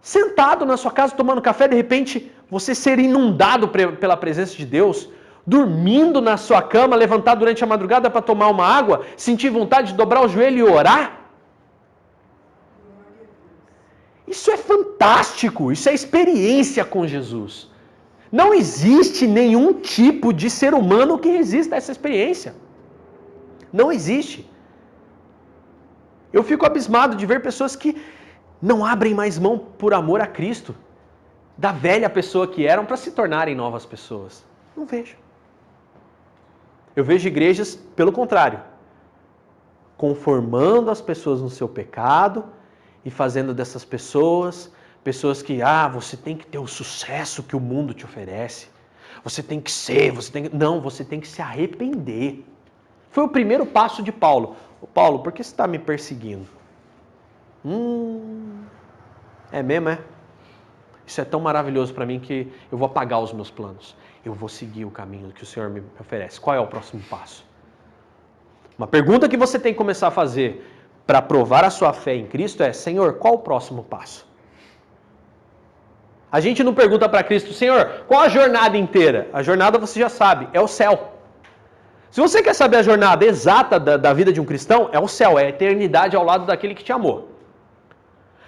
sentado na sua casa tomando café, de repente você ser inundado pela presença de Deus, dormindo na sua cama, levantar durante a madrugada para tomar uma água, sentir vontade de dobrar o joelho e orar. Isso é fantástico, isso é experiência com Jesus. Não existe nenhum tipo de ser humano que resista a essa experiência. Não existe. Eu fico abismado de ver pessoas que não abrem mais mão por amor a Cristo, da velha pessoa que eram, para se tornarem novas pessoas. Não vejo. Eu vejo igrejas, pelo contrário, conformando as pessoas no seu pecado e fazendo dessas pessoas que, você tem que ter o sucesso que o mundo te oferece. Você tem que ser, Não, você tem que se arrepender. Foi o primeiro passo de Paulo. Paulo, por que você está me perseguindo? É mesmo, é? Isso é tão maravilhoso para mim que eu vou apagar os meus planos. Eu vou seguir o caminho que o Senhor me oferece. Qual é o próximo passo? Uma pergunta que você tem que começar a fazer para provar a sua fé em Cristo é, Senhor, qual o próximo passo? A gente não pergunta para Cristo, Senhor, qual a jornada inteira? A jornada você já sabe, é o céu. Se você quer saber a jornada exata da vida de um cristão, é o céu, é a eternidade ao lado daquele que te amou.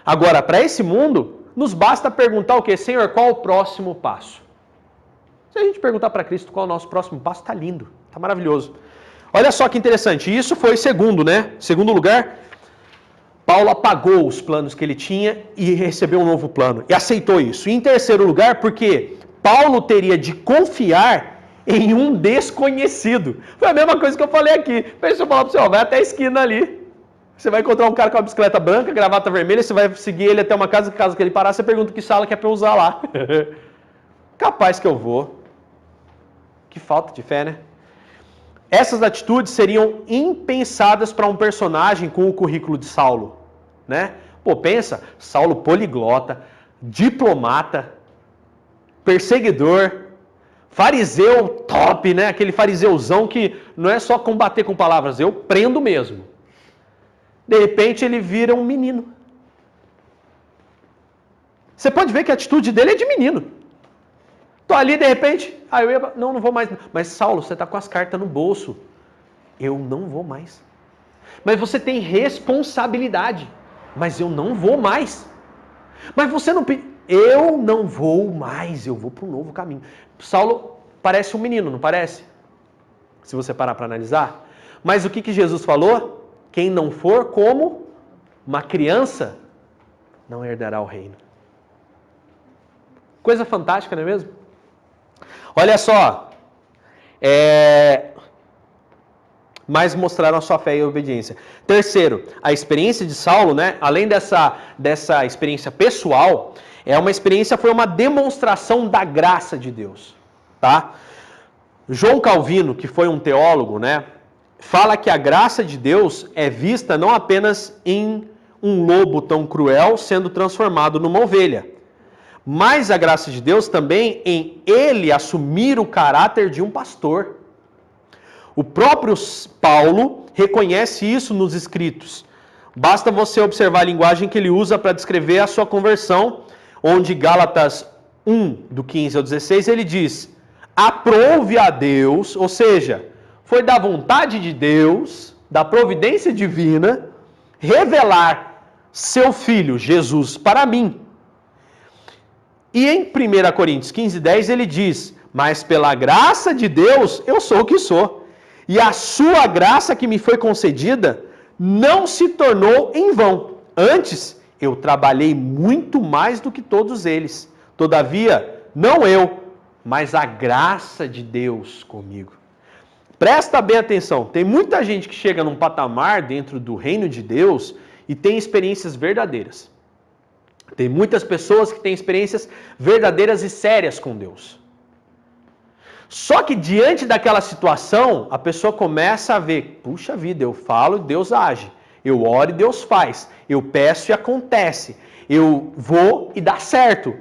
Agora, para esse mundo, nos basta perguntar o quê? Senhor, qual o próximo passo? Se a gente perguntar para Cristo qual é o nosso próximo passo, está lindo, está maravilhoso. Olha só que interessante, isso foi segundo lugar, Paulo apagou os planos que ele tinha e recebeu um novo plano, e aceitou isso. E em terceiro lugar, porque Paulo teria de confiar em um desconhecido. Foi a mesma coisa que eu falei aqui. Deixa eu falar para você, vai até a esquina ali. Você vai encontrar um cara com uma bicicleta branca, gravata vermelha, você vai seguir ele até uma casa, caso que ele parar, você pergunta que sala que é para eu usar lá. Capaz que eu vou. Que falta de fé, né? Essas atitudes seriam impensadas para um personagem com o currículo de Saulo, né? Pensa, Saulo poliglota, diplomata, perseguidor, fariseu top, né? Aquele fariseuzão que não é só combater com palavras, eu prendo mesmo. De repente ele vira um menino. Você pode ver que a atitude dele é de menino. Estou ali, de repente, não vou mais. Mas Saulo, você está com as cartas no bolso. Eu não vou mais. Mas você tem responsabilidade. Mas eu não vou mais. Mas você não... Eu não vou mais, eu vou para um novo caminho. Saulo parece um menino, não parece? Se você parar para analisar. Mas o que Jesus falou? Quem não for como uma criança, não herdará o reino. Coisa fantástica, não é mesmo? Olha só, mas mostraram a sua fé e a obediência. Terceiro, a experiência de Saulo, né, além dessa experiência pessoal, foi uma demonstração da graça de Deus. tá? João Calvino, que foi um teólogo, né, fala que a graça de Deus é vista não apenas em um lobo tão cruel sendo transformado numa ovelha, mas a graça de Deus também em ele assumir o caráter de um pastor. O próprio Paulo reconhece isso nos escritos. Basta você observar a linguagem que ele usa para descrever a sua conversão, onde Gálatas 1, do 15 ao 16, ele diz: aprove a Deus, ou seja, foi da vontade de Deus, da providência divina, revelar seu Filho, Jesus, para mim. E em 1 Coríntios 15, 10, ele diz: mas pela graça de Deus, eu sou o que sou. E a sua graça que me foi concedida não se tornou em vão. Antes, eu trabalhei muito mais do que todos eles. Todavia, não eu, mas a graça de Deus comigo. Presta bem atenção, tem muita gente que chega num patamar dentro do reino de Deus e tem experiências verdadeiras. Tem muitas pessoas que têm experiências verdadeiras e sérias com Deus. Só que diante daquela situação, a pessoa começa a ver, puxa vida, eu falo e Deus age. Eu oro e Deus faz. Eu peço e acontece. Eu vou e dá certo.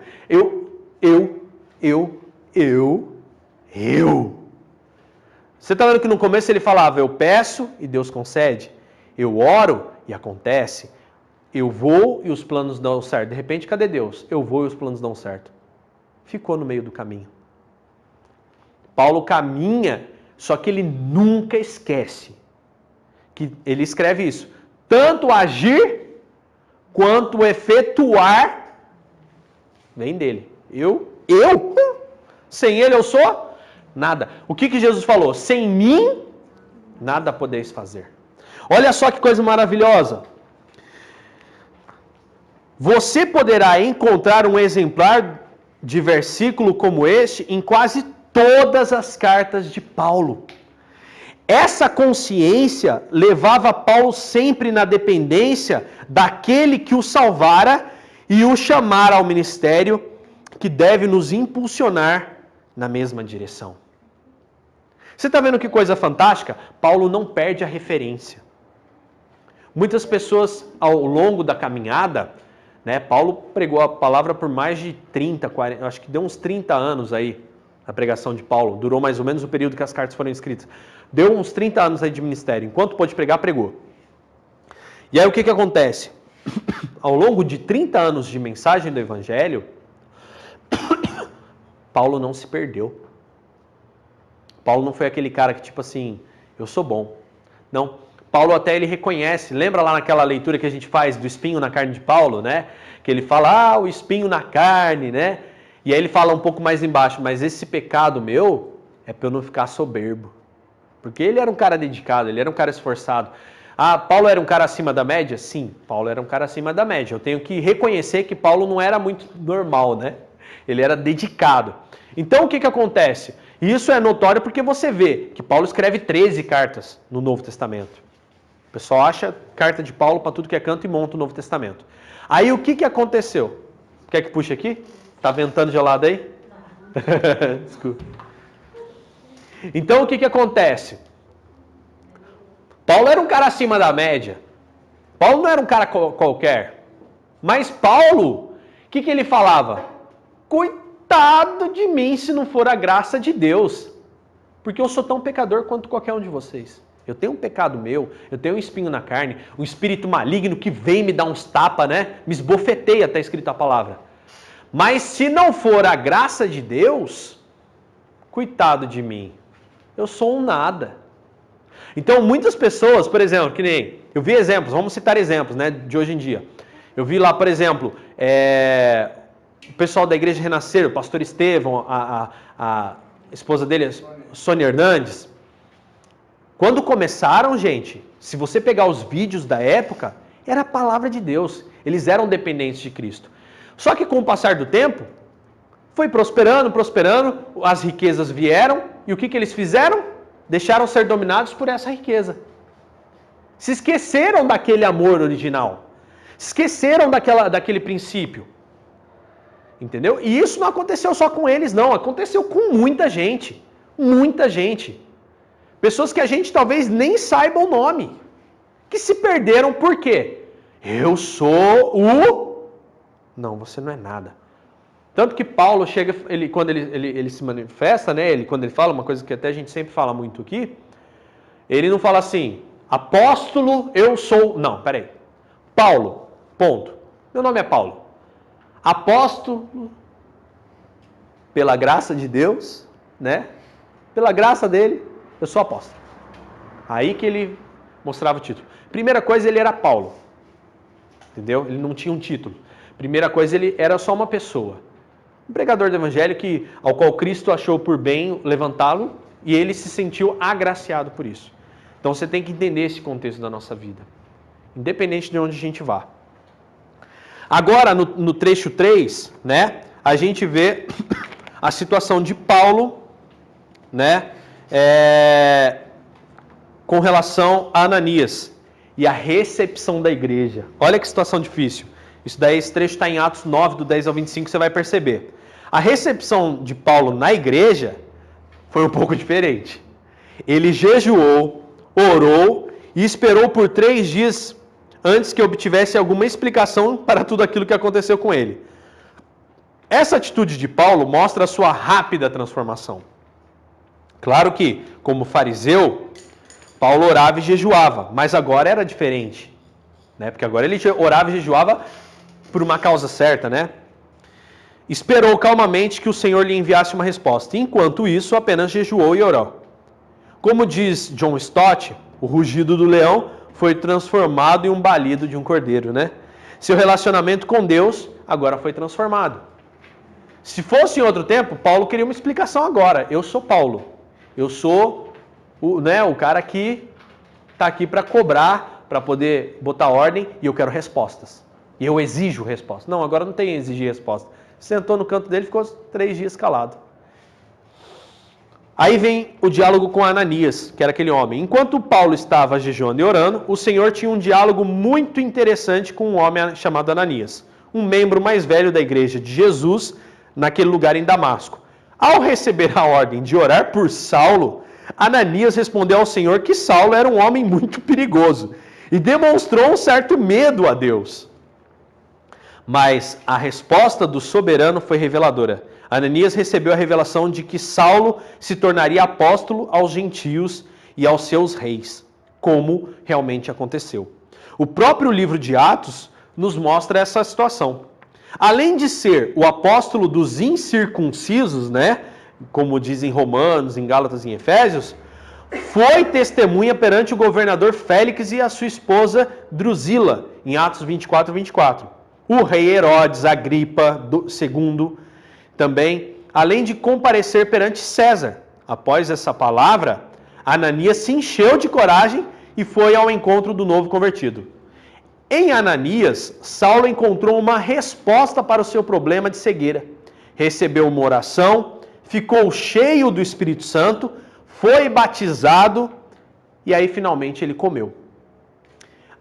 Você está vendo que no começo ele falava, eu peço e Deus concede. Eu oro e acontece. Eu vou e os planos dão certo. De repente, cadê Deus? Eu vou e os planos dão certo. Ficou no meio do caminho. Paulo caminha, só que ele nunca esquece. Que ele escreve isso. Tanto agir quanto efetuar vem dele. Eu? Sem ele eu sou nada. O que Jesus falou? Sem mim, nada podeis fazer. Olha só que coisa maravilhosa. Você poderá encontrar um exemplar de versículo como este em quase todas as cartas de Paulo. Essa consciência levava Paulo sempre na dependência daquele que o salvara e o chamara ao ministério que deve nos impulsionar na mesma direção. Você está vendo que coisa fantástica? Paulo não perde a referência. Muitas pessoas ao longo da caminhada, né, Paulo pregou a palavra por mais de 30, 40, acho que deu uns 30 anos aí, a pregação de Paulo. Durou mais ou menos o período que as cartas foram escritas. Deu uns 30 anos aí de ministério. Enquanto pôde pregar, pregou. E aí o que acontece? Ao longo de 30 anos de mensagem do Evangelho, Paulo não se perdeu. Paulo não foi aquele cara que tipo assim, eu sou bom. Não. Paulo até ele reconhece, lembra lá naquela leitura que a gente faz do espinho na carne de Paulo, né? Que ele fala, o espinho na carne, né? E aí ele fala um pouco mais embaixo, mas esse pecado meu é para eu não ficar soberbo. Porque ele era um cara dedicado, ele era um cara esforçado. Ah, Paulo era um cara acima da média? Sim, Paulo era um cara acima da média. Eu tenho que reconhecer que Paulo não era muito normal, né? Ele era dedicado. Então o que acontece? Isso é notório porque você vê que Paulo escreve 13 cartas no Novo Testamento. O pessoal acha carta de Paulo para tudo que é canto e monta o Novo Testamento. Aí o que aconteceu? Quer que puxe aqui? Tá ventando gelado aí? Desculpa. Então o que acontece? Paulo era um cara acima da média. Paulo não era um cara qualquer. Mas Paulo, o que ele falava? Coitado de mim se não for a graça de Deus. Porque eu sou tão pecador quanto qualquer um de vocês. Eu tenho um pecado meu, eu tenho um espinho na carne, um espírito maligno que vem me dar uns tapas, né? Me esbofeteia, está escrito a palavra. Mas se não for a graça de Deus, coitado de mim, eu sou um nada. Então muitas pessoas, por exemplo, que nem, eu vi exemplos, vamos citar exemplos, né, de hoje em dia. Eu vi lá, por exemplo, o pessoal da Igreja Renascer, o pastor Estevão, a esposa dele, Sônia Hernandes. Quando começaram, gente, se você pegar os vídeos da época, era a palavra de Deus. Eles eram dependentes de Cristo. Só que com o passar do tempo, foi prosperando, as riquezas vieram, e o que eles fizeram? Deixaram ser dominados por essa riqueza. Se esqueceram daquele amor original. Se esqueceram daquele princípio. Entendeu? E isso não aconteceu só com eles, não. Aconteceu com muita gente. Muita gente. Pessoas que a gente talvez nem saiba o nome. Que se perderam por quê? Eu sou o... Não, você não é nada. Tanto que Paulo chega, quando ele se manifesta, né? Quando ele fala, uma coisa que até a gente sempre fala muito aqui, ele não fala assim, apóstolo, eu sou... Não, peraí. Paulo, ponto. Meu nome é Paulo. Apóstolo, pela graça de Deus, né? Pela graça dele, eu sou apóstolo. Aí que ele mostrava o título. Primeira coisa, ele era Paulo. Entendeu? Ele não tinha um título. Primeira coisa, ele era só uma pessoa. Um pregador do evangelho ao qual Cristo achou por bem levantá-lo e ele se sentiu agraciado por isso. Então você tem que entender esse contexto da nossa vida. Independente de onde a gente vá. Agora, no trecho 3, né, a gente vê a situação de Paulo, né, com relação a Ananias e a recepção da igreja. Olha que situação difícil. Esse trecho está em Atos 9, do 10 ao 25, você vai perceber. A recepção de Paulo na igreja foi um pouco diferente. Ele jejuou, orou e esperou por 3 dias antes que obtivesse alguma explicação para tudo aquilo que aconteceu com ele. Essa atitude de Paulo mostra a sua rápida transformação. Claro que, como fariseu, Paulo orava e jejuava, mas agora era diferente, né? Porque agora ele orava e jejuava por uma causa certa, né? Esperou calmamente que o Senhor lhe enviasse uma resposta. Enquanto isso, apenas jejuou e orou. Como diz John Stott, o rugido do leão foi transformado em um balido de um cordeiro, né? Seu relacionamento com Deus agora foi transformado. Se fosse em outro tempo, Paulo queria uma explicação agora. Eu sou Paulo. Eu sou o cara que está aqui para cobrar, para poder botar ordem, e eu quero respostas. E eu exijo resposta. Não, agora não tem exigir resposta. Sentou no canto dele e ficou 3 dias calado. Aí vem o diálogo com Ananias, que era aquele homem. Enquanto Paulo estava jejuando e orando, o Senhor tinha um diálogo muito interessante com um homem chamado Ananias, um membro mais velho da igreja de Jesus, naquele lugar em Damasco. Ao receber a ordem de orar por Saulo, Ananias respondeu ao Senhor que Saulo era um homem muito perigoso e demonstrou um certo medo a Deus. Mas a resposta do soberano foi reveladora. Ananias recebeu a revelação de que Saulo se tornaria apóstolo aos gentios e aos seus reis, como realmente aconteceu. O próprio livro de Atos nos mostra essa situação. Além de ser o apóstolo dos incircuncisos, né, como dizem Romanos, em Gálatas e em Efésios, foi testemunha perante o governador Félix e a sua esposa Drusila, em Atos 24 e 24. O rei Herodes Agripa II também, além de comparecer perante César. Após essa palavra, Ananias se encheu de coragem e foi ao encontro do novo convertido. Em Ananias, Saulo encontrou uma resposta para o seu problema de cegueira. Recebeu uma oração, ficou cheio do Espírito Santo, foi batizado e aí finalmente ele comeu.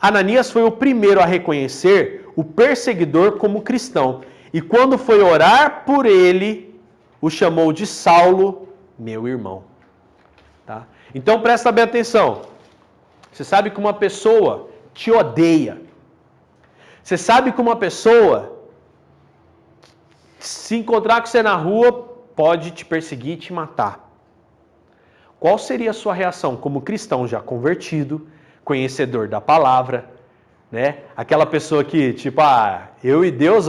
Ananias foi o primeiro a reconhecer o perseguidor como cristão. E quando foi orar por ele, o chamou de Saulo, meu irmão. Tá? Então presta bem atenção. Você sabe que uma pessoa te odeia. Você sabe que uma pessoa, se encontrar com você na rua, pode te perseguir e te matar. Qual seria a sua reação como cristão já convertido, conhecedor da palavra, né? Aquela pessoa que, tipo, eu e Deus,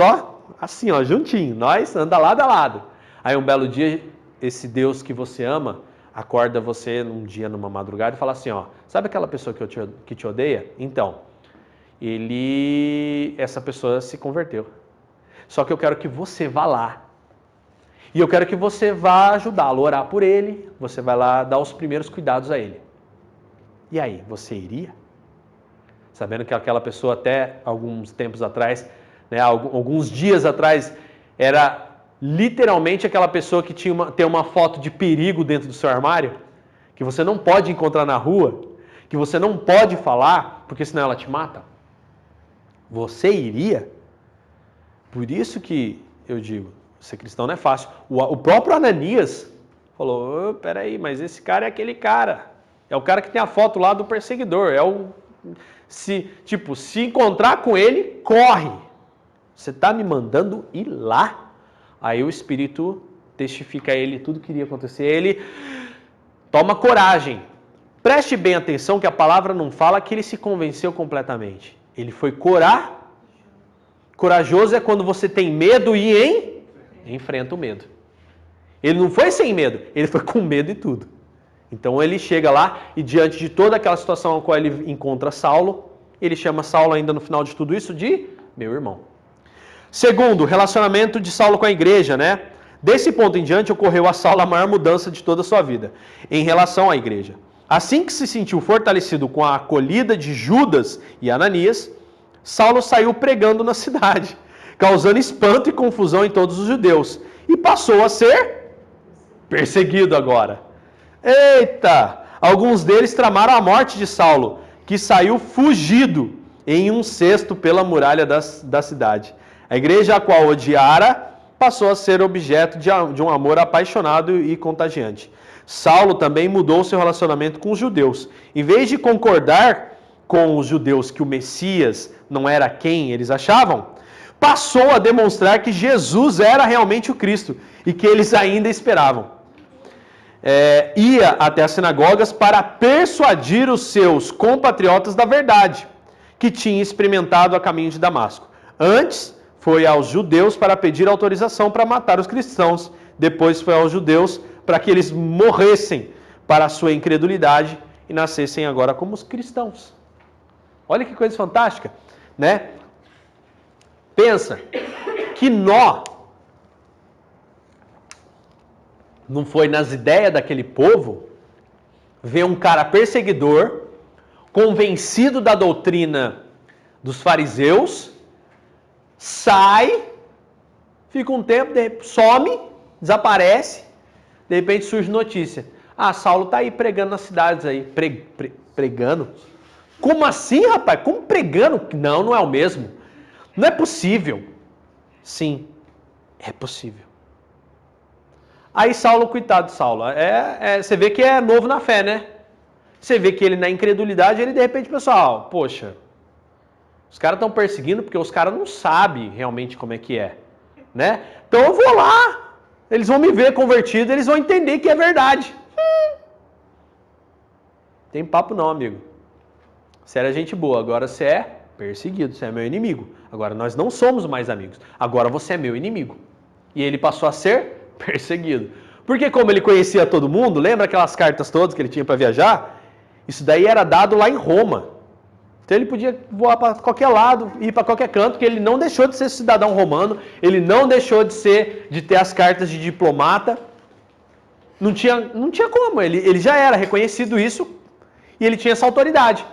assim, juntinho, nós anda lado a lado. Aí um belo dia, esse Deus que você ama, acorda você num dia, numa madrugada e fala assim, sabe aquela pessoa que te odeia? Então, essa pessoa se converteu. Só que eu quero que você vá lá. E eu quero que você vá ajudá-lo, orar por ele, você vai lá dar os primeiros cuidados a ele. E aí, você iria? Sabendo que aquela pessoa até alguns tempos atrás, né, alguns dias atrás, era literalmente aquela pessoa que tem uma foto de perigo dentro do seu armário, que você não pode encontrar na rua, que você não pode falar, porque senão ela te mata. Você iria? Por isso que eu digo, Ser cristão não é fácil. O próprio Ananias falou, peraí, mas esse cara é aquele cara. É o cara que tem a foto lá do perseguidor. Se encontrar com ele, corre. Você está me mandando ir lá? Aí o Espírito testifica a ele tudo que iria acontecer. Ele toma coragem. Preste bem atenção que a palavra não fala que ele se convenceu completamente. Ele foi corajoso é quando você tem medo e enfrenta o medo. Ele não foi sem medo, ele foi com medo e tudo. Então ele chega lá e diante de toda aquela situação na qual ele encontra Saulo, ele chama Saulo ainda no final de tudo isso de meu irmão. Segundo, relacionamento de Saulo com a igreja, né? Desse ponto em diante ocorreu a Saulo a maior mudança de toda a sua vida em relação à igreja. Assim que se sentiu fortalecido com a acolhida de Judas e Ananias, Saulo saiu pregando na cidade, causando espanto e confusão em todos os judeus, e passou a ser perseguido agora. Eita! Alguns deles tramaram a morte de Saulo, que saiu fugido em um cesto pela muralha da cidade. A igreja a qual odiara passou a ser objeto de um amor apaixonado e contagiante. Saulo também mudou seu relacionamento com os judeus. Em vez de concordar com os judeus que o Messias não era quem eles achavam, passou a demonstrar que Jesus era realmente o Cristo e que eles ainda esperavam. Ia até as sinagogas para persuadir os seus compatriotas da verdade, que tinha experimentado a caminho de Damasco. Antes, foi aos judeus para pedir autorização para matar os cristãos. Depois foi aos judeus para que eles morressem para a sua incredulidade e nascessem agora como os cristãos. Olha que coisa fantástica, né? Pensa que nó não foi nas ideias daquele povo ver um cara perseguidor, convencido da doutrina dos fariseus, sai, fica um tempo, some, desaparece, de repente surge notícia. Saulo tá aí pregando nas cidades aí. Pregando? Como assim, rapaz? Como pregando? Não é o mesmo. Não é possível. Sim, é possível. Aí Saulo, coitado de Saulo, você vê que é novo na fé, né? Você vê que ele na incredulidade, ele de repente, pessoal, poxa, os caras estão perseguindo porque os caras não sabem realmente como é que é, né? Então eu vou lá, eles vão me ver convertido, eles vão entender que é verdade. Tem papo não, amigo. Você era gente boa, agora você é perseguido, você é meu inimigo. Agora nós não somos mais amigos, agora você é meu inimigo. E ele passou a ser perseguido. Porque como ele conhecia todo mundo, lembra aquelas cartas todas que ele tinha para viajar? Isso daí era dado lá em Roma. Então ele podia voar para qualquer lado, ir para qualquer canto, porque ele não deixou de ser cidadão romano, ele não deixou de ter as cartas de diplomata. Não tinha como, ele já era reconhecido isso e ele tinha essa autoridade.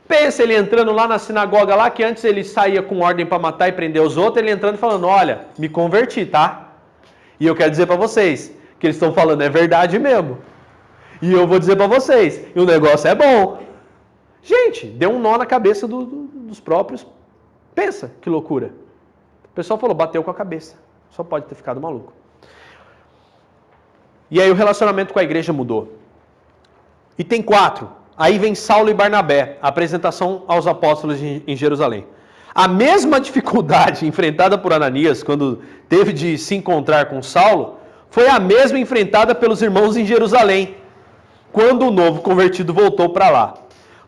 Pensa ele entrando lá na sinagoga lá, que antes ele saía com ordem para matar e prender os outros, ele entrando e falando, olha, me converti, tá? E eu quero dizer para vocês, que eles estão falando é verdade mesmo. E eu vou dizer para vocês, e o negócio é bom. Gente, deu um nó na cabeça dos próprios. Pensa, que loucura. O pessoal falou, bateu com a cabeça. Só pode ter ficado maluco. E aí o relacionamento com a igreja mudou. Item 4. Aí vem Saulo e Barnabé, a apresentação aos apóstolos em Jerusalém. A mesma dificuldade enfrentada por Ananias quando teve de se encontrar com Saulo, foi a mesma enfrentada pelos irmãos em Jerusalém, quando o novo convertido voltou para lá.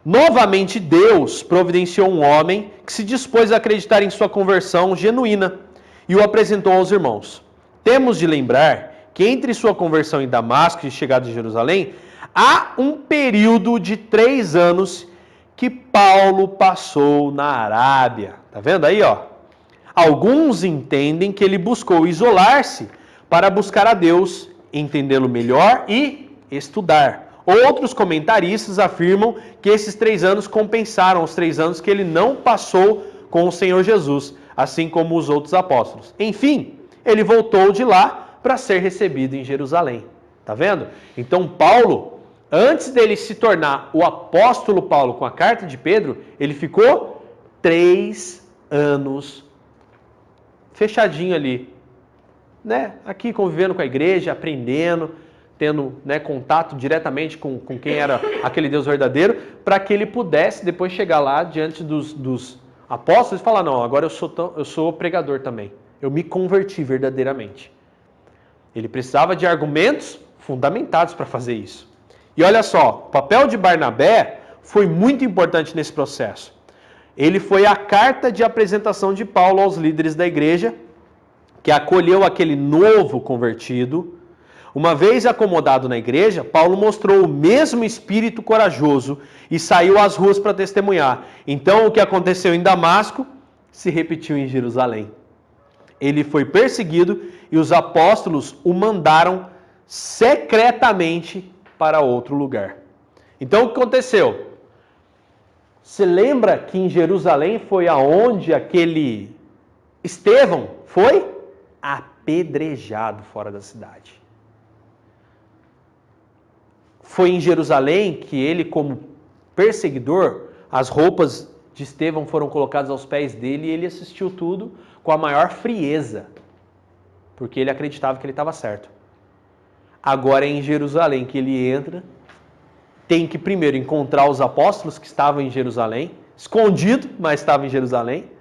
Novamente Deus providenciou um homem que se dispôs a acreditar em sua conversão genuína e o apresentou aos irmãos. Temos de lembrar que entre sua conversão em Damasco e chegada em Jerusalém, há um período de 3 anos que Paulo passou na Arábia. Tá vendo aí, ó? Alguns entendem que ele buscou isolar-se para buscar a Deus, entendê-lo melhor e estudar. Outros comentaristas afirmam que esses 3 anos compensaram os 3 anos que ele não passou com o Senhor Jesus, assim como os outros apóstolos. Enfim, ele voltou de lá para ser recebido em Jerusalém. Tá vendo? Então Paulo, antes dele se tornar o apóstolo Paulo com a carta de Pedro, ele ficou 3 anos fechadinho ali, né, aqui convivendo com a igreja, aprendendo, tendo, né, contato diretamente com quem era aquele Deus verdadeiro, para que ele pudesse depois chegar lá diante dos apóstolos e falar, não, agora eu sou pregador também. Eu me converti verdadeiramente. Ele precisava de argumentos fundamentados para fazer isso. E olha só, o papel de Barnabé foi muito importante nesse processo. Ele foi a carta de apresentação de Paulo aos líderes da igreja, que acolheu aquele novo convertido. Uma vez acomodado na igreja, Paulo mostrou o mesmo espírito corajoso e saiu às ruas para testemunhar. Então, o que aconteceu em Damasco se repetiu em Jerusalém. Ele foi perseguido e os apóstolos o mandaram secretamente para outro lugar. Então, o que aconteceu? Você lembra que em Jerusalém foi aonde aquele Estevão foi apedrejado fora da cidade? Foi em Jerusalém que ele, como perseguidor, as roupas de Estevão foram colocadas aos pés dele e ele assistiu tudo com a maior frieza, porque ele acreditava que ele estava certo. Agora é em Jerusalém que ele entra, tem que primeiro encontrar os apóstolos que estavam em Jerusalém, escondido, mas estavam em Jerusalém.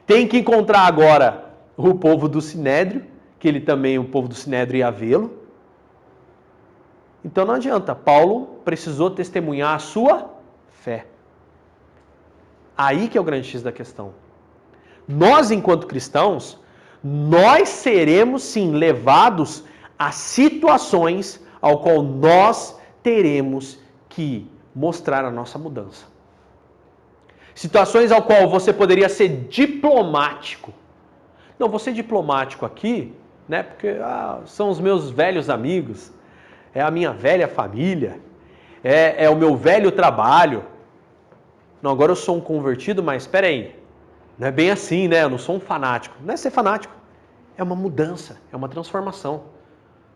Tem que encontrar agora o povo do Sinédrio, que ele também, o povo do Sinédrio, ia vê-lo. Então não adianta, Paulo precisou testemunhar a sua fé. Aí que é o grande X da questão. Nós, enquanto cristãos, nós seremos sim levados a situações ao qual nós teremos que mostrar a nossa mudança. Situações ao qual você poderia ser diplomático. Não, vou ser diplomático aqui, né? Porque são os meus velhos amigos, é a minha velha família, é o meu velho trabalho. Não, agora eu sou um convertido, mas espera aí, não é bem assim, né? Eu não sou um fanático. Não é ser fanático, é uma mudança, é uma transformação.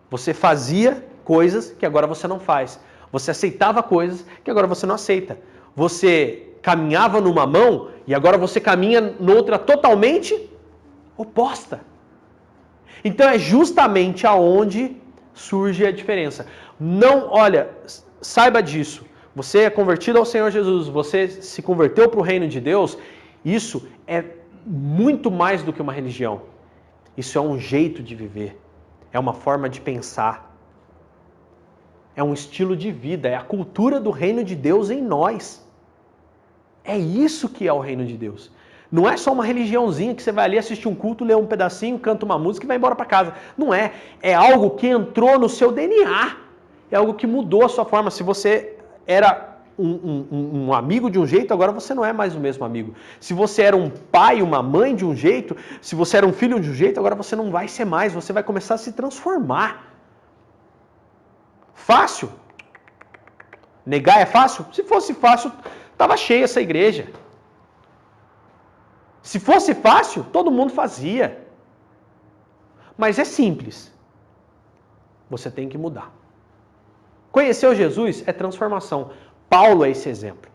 Você fazia coisas que agora você não faz. Você aceitava coisas que agora você não aceita. Você caminhava numa mão e agora você caminha noutra totalmente oposta. Então é justamente aonde surge a diferença. Não, olha, saiba disso. Você é convertido ao Senhor Jesus, você se converteu para o reino de Deus, isso é muito mais do que uma religião. Isso é um jeito de viver, é uma forma de pensar, é um estilo de vida, é a cultura do reino de Deus em nós. É isso que é o reino de Deus. Não é só uma religiãozinha que você vai ali assistir um culto, lê um pedacinho, canta uma música e vai embora para casa. Não é. É algo que entrou no seu DNA. É algo que mudou a sua forma. Se você era um amigo de um jeito, agora você não é mais o mesmo amigo. Se você era um pai, uma mãe de um jeito, se você era um filho de um jeito, agora você não vai ser mais. Você vai começar a se transformar. Fácil? Negar é fácil? Se fosse fácil, estava cheia essa igreja. Se fosse fácil, todo mundo fazia. Mas é simples. Você tem que mudar. Conhecer Jesus é transformação. Paulo é esse exemplo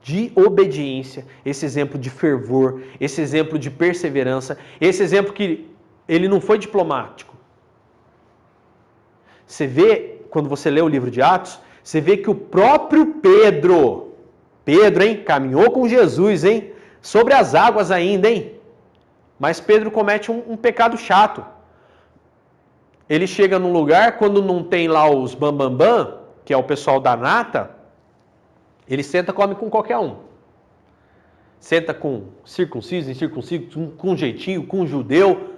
de obediência, esse exemplo de fervor, esse exemplo de perseverança, esse exemplo que ele não foi diplomático. Você vê, quando você lê o livro de Atos, você vê que o próprio Pedro, caminhou com Jesus, sobre as águas ainda, mas Pedro comete um pecado chato. Ele chega num lugar, quando não tem lá os bambambam, que é o pessoal da nata, ele senta e come com qualquer um. Senta com circunciso, incircunciso, com jeitinho, com judeu.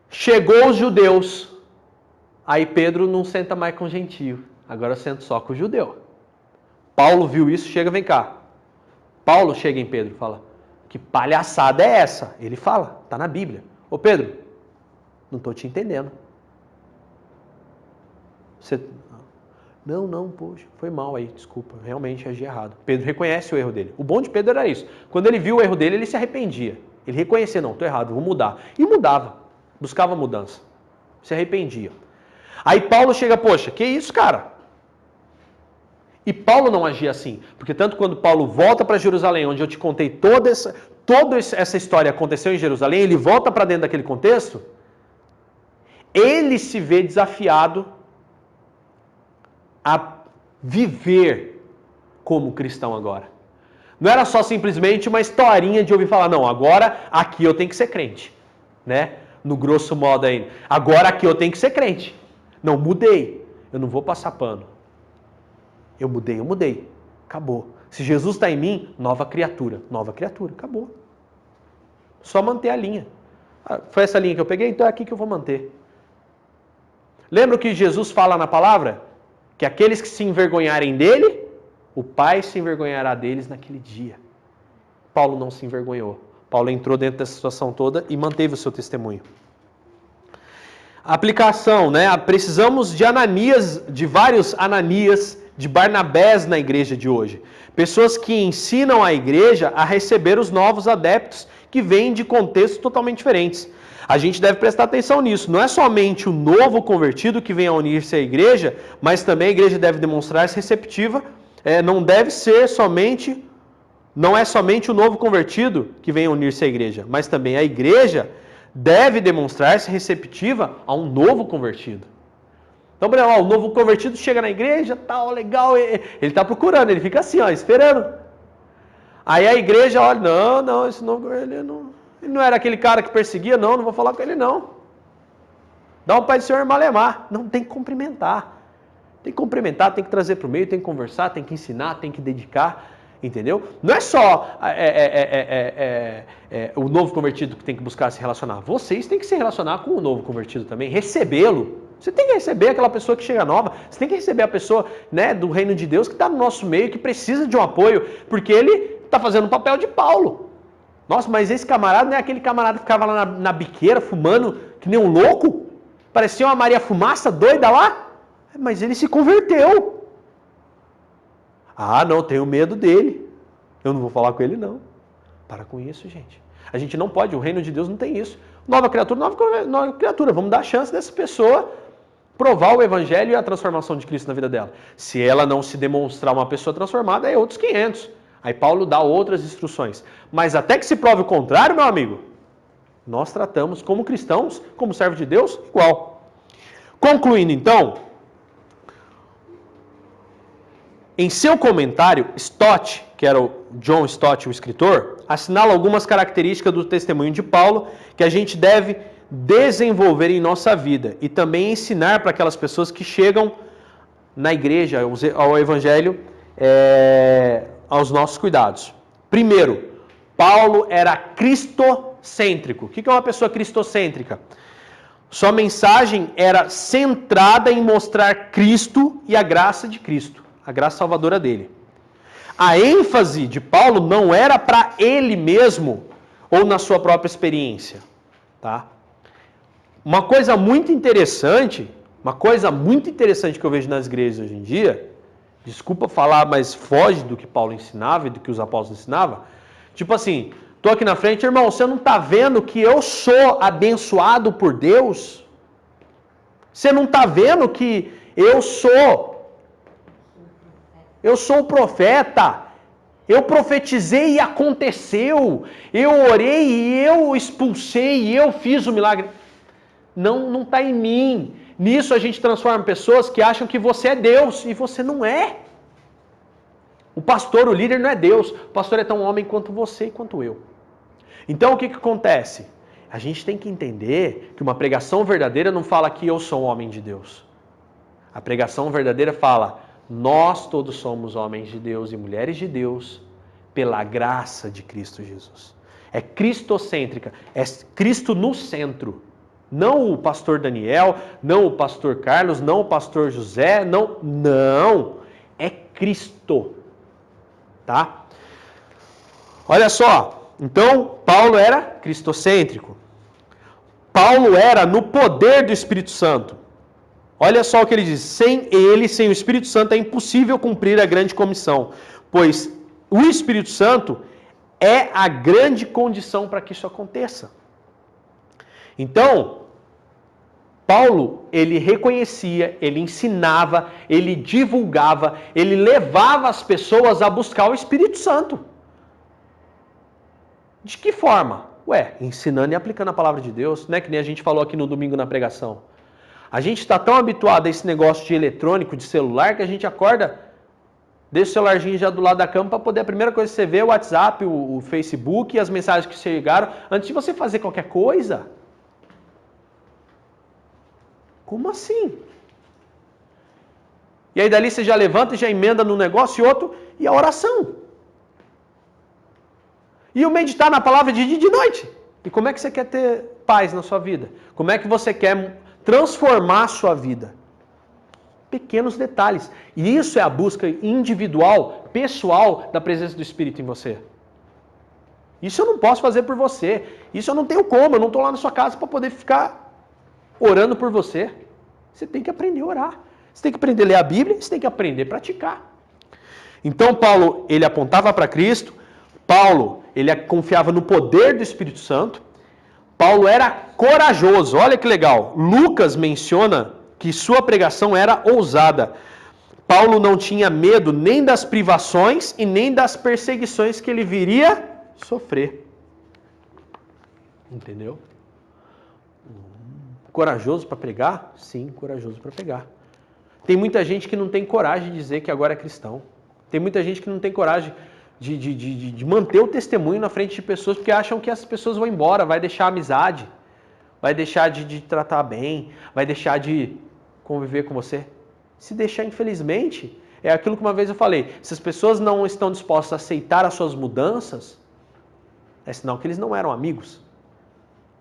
Chegou os judeus, aí Pedro não senta mais com gentio, agora senta só com o judeu. Paulo viu isso, chega, vem cá. Paulo chega em Pedro e fala, que palhaçada é essa? Ele fala, está na Bíblia. Ô Pedro, não estou te entendendo. Você... Não, poxa, foi mal aí, desculpa, realmente agi errado. Pedro reconhece o erro dele. O bom de Pedro era isso. Quando ele viu o erro dele, ele se arrependia. Ele reconhecia, não, estou errado, vou mudar. E mudava, buscava mudança. Se arrependia. Aí Paulo chega, poxa, que isso, cara? E Paulo não agia assim, porque tanto quando Paulo volta para Jerusalém, onde eu te contei toda essa história aconteceu em Jerusalém, ele volta para dentro daquele contexto, ele se vê desafiado a viver como cristão agora. Não era só simplesmente uma historinha de ouvir falar, não, agora aqui eu tenho que ser crente, né? No grosso modo aí. Agora aqui eu tenho que ser crente. Não, mudei. Eu não vou passar pano. Eu mudei. Acabou. Se Jesus está em mim, nova criatura, acabou. Só manter a linha. Foi essa linha que eu peguei, então é aqui que eu vou manter. Lembra o que Jesus fala na palavra? Que aqueles que se envergonharem dele, o Pai se envergonhará deles naquele dia. Paulo não se envergonhou. Paulo entrou dentro dessa situação toda e manteve o seu testemunho. Aplicação, né? Precisamos de Ananias, de vários Ananias, de Barnabés na igreja de hoje. Pessoas que ensinam a igreja a receber os novos adeptos que vêm de contextos totalmente diferentes. A gente deve prestar atenção nisso. Não é somente o novo convertido que vem a unir-se à igreja, mas também a igreja deve demonstrar-se receptiva. Não é somente o novo convertido que vem a unir-se à igreja, mas também a igreja deve demonstrar-se receptiva a um novo convertido. Então, por exemplo, o novo convertido chega na igreja, tal, legal, ele está procurando, ele fica assim, ó, esperando. Aí a igreja olha, não, esse novo, ele não era aquele cara que perseguia, não vou falar com ele não. Dá um pai do Senhor Malemar. Não, tem que cumprimentar. Tem que trazer para o meio, tem que conversar, tem que ensinar, tem que dedicar, entendeu? Não é só o novo convertido que tem que buscar se relacionar. Vocês têm que se relacionar com o novo convertido também, recebê-lo. Você tem que receber aquela pessoa que chega nova, você tem que receber a pessoa, né, do reino de Deus que está no nosso meio, que precisa de um apoio, porque ele está fazendo o papel de Paulo. Nossa, mas esse camarada não é aquele camarada que ficava lá na biqueira fumando que nem um louco? Parecia uma Maria Fumaça doida lá? Mas ele se converteu. Ah, não, tenho medo dele. Eu não vou falar com ele, não. Para com isso, gente. A gente não pode, o reino de Deus não tem isso. Nova criatura. Vamos dar a chance dessa pessoa provar o evangelho e a transformação de Cristo na vida dela. Se ela não se demonstrar uma pessoa transformada, é outros 500. Aí Paulo dá outras instruções. Mas até que se prove o contrário, meu amigo, nós tratamos como cristãos, como servos de Deus, igual. Concluindo, então, em seu comentário, Stott, que era o John Stott, o escritor, assinala algumas características do testemunho de Paulo que a gente deve desenvolver em nossa vida e também ensinar para aquelas pessoas que chegam na igreja, ao evangelho, aos nossos cuidados. Primeiro, Paulo era cristocêntrico. O que é uma pessoa cristocêntrica? Sua mensagem era centrada em mostrar Cristo e a graça de Cristo, a graça salvadora dele. A ênfase de Paulo não era para ele mesmo ou na sua própria experiência, tá? Uma coisa muito interessante que eu vejo nas igrejas hoje em dia, desculpa falar, mas foge do que Paulo ensinava e do que os apóstolos ensinavam. Tipo assim, tô aqui na frente, irmão, você não está vendo que eu sou abençoado por Deus? Você não está vendo que eu sou o profeta? Eu profetizei e aconteceu. Eu orei e eu expulsei e eu fiz o milagre. Não está em mim. Nisso a gente transforma pessoas que acham que você é Deus e você não é. O pastor, o líder não é Deus. O pastor é tão homem quanto você e quanto eu. Então o que acontece? A gente tem que entender que uma pregação verdadeira não fala que eu sou um homem de Deus. A pregação verdadeira fala, nós todos somos homens de Deus e mulheres de Deus pela graça de Cristo Jesus. É cristocêntrica, é Cristo no centro. Não o pastor Daniel, não o pastor Carlos, não o pastor José, não. É Cristo. Tá? Olha só, então Paulo era cristocêntrico. Paulo era no poder do Espírito Santo. Olha só o que ele diz, sem o Espírito Santo é impossível cumprir a grande comissão, pois o Espírito Santo é a grande condição para que isso aconteça. Então, Paulo, ele reconhecia, ele ensinava, ele divulgava, ele levava as pessoas a buscar o Espírito Santo. De que forma? Ensinando e aplicando a palavra de Deus, né? Que nem a gente falou aqui no domingo na pregação. A gente está tão habituado a esse negócio de eletrônico, de celular, que a gente acorda, deixa o celularzinho já do lado da cama para poder, a primeira coisa que você vê é o WhatsApp, o Facebook e as mensagens que chegaram, antes de você fazer qualquer coisa. Como assim? E aí dali você já levanta e já emenda num negócio e outro, e a oração. E o meditar na palavra de dia e de noite. E como é que você quer ter paz na sua vida? Como é que você quer transformar a sua vida? Pequenos detalhes. E isso é a busca individual, pessoal, da presença do Espírito em você. Isso eu não posso fazer por você. Isso eu não tenho como. Eu não estou lá na sua casa para poder ficar orando por você. Você tem que aprender a orar. Você tem que aprender a ler a Bíblia. Você tem que aprender a praticar. Então Paulo, ele apontava para Cristo. Paulo, ele confiava no poder do Espírito Santo. Paulo era corajoso. Olha que legal. Lucas menciona que sua pregação era ousada. Paulo não tinha medo nem das privações e nem das perseguições que ele viria sofrer. Entendeu? Corajoso para pregar? Sim, corajoso para pregar. Tem muita gente que não tem coragem de dizer que agora é cristão. Tem muita gente que não tem coragem de manter o testemunho na frente de pessoas porque acham que as pessoas vão embora, vai deixar a amizade, vai deixar de tratar bem, vai deixar de conviver com você. Se deixar, infelizmente, é aquilo que uma vez eu falei, se as pessoas não estão dispostas a aceitar as suas mudanças, é sinal que eles não eram amigos.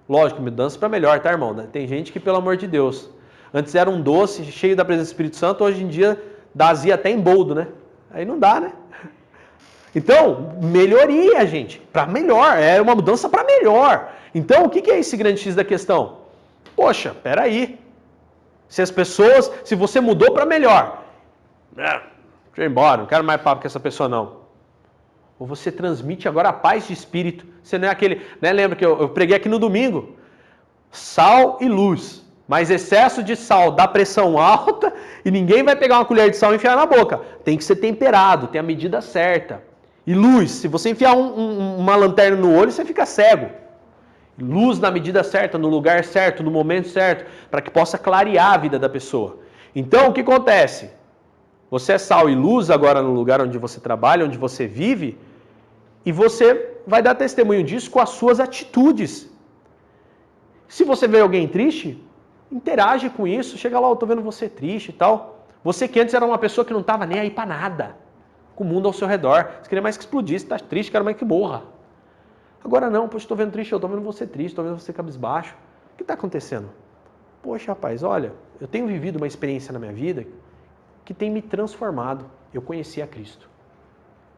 Lógico, mudança para melhor, tá, irmão? Tem gente que, pelo amor de Deus, antes era um doce cheio da presença do Espírito Santo, hoje em dia dá azia até em boldo, né? Aí não dá, né? Então, melhoria, gente, para melhor, é uma mudança para melhor. Então, o que é esse grande X da questão? Poxa, peraí. Se você mudou para melhor, deixa eu ir embora, não quero mais papo com essa pessoa não. Ou você transmite agora a paz de espírito. Você não é aquele, né? Lembra que eu preguei aqui no domingo? Sal e luz. Mas excesso de sal dá pressão alta e ninguém vai pegar uma colher de sal e enfiar na boca. Tem que ser temperado, tem a medida certa. E luz, se você enfiar uma lanterna no olho, você fica cego. Luz na medida certa, no lugar certo, no momento certo, para que possa clarear a vida da pessoa. Então, o que acontece? Você é sal e luz agora no lugar onde você trabalha, onde você vive, e você vai dar testemunho disso com as suas atitudes. Se você vê alguém triste, interage com isso, chega lá, eu tô vendo você triste e tal. Você que antes era uma pessoa que não estava nem aí para nada, com o mundo ao seu redor. Você queria mais que explodisse, tá triste, quero mais que morra. Agora não, poxa, estou vendo triste, eu estou vendo você triste, estou vendo você cabisbaixo. O que está acontecendo? Poxa, rapaz, olha, eu tenho vivido uma experiência na minha vida que tem me transformado. Eu conheci a Cristo.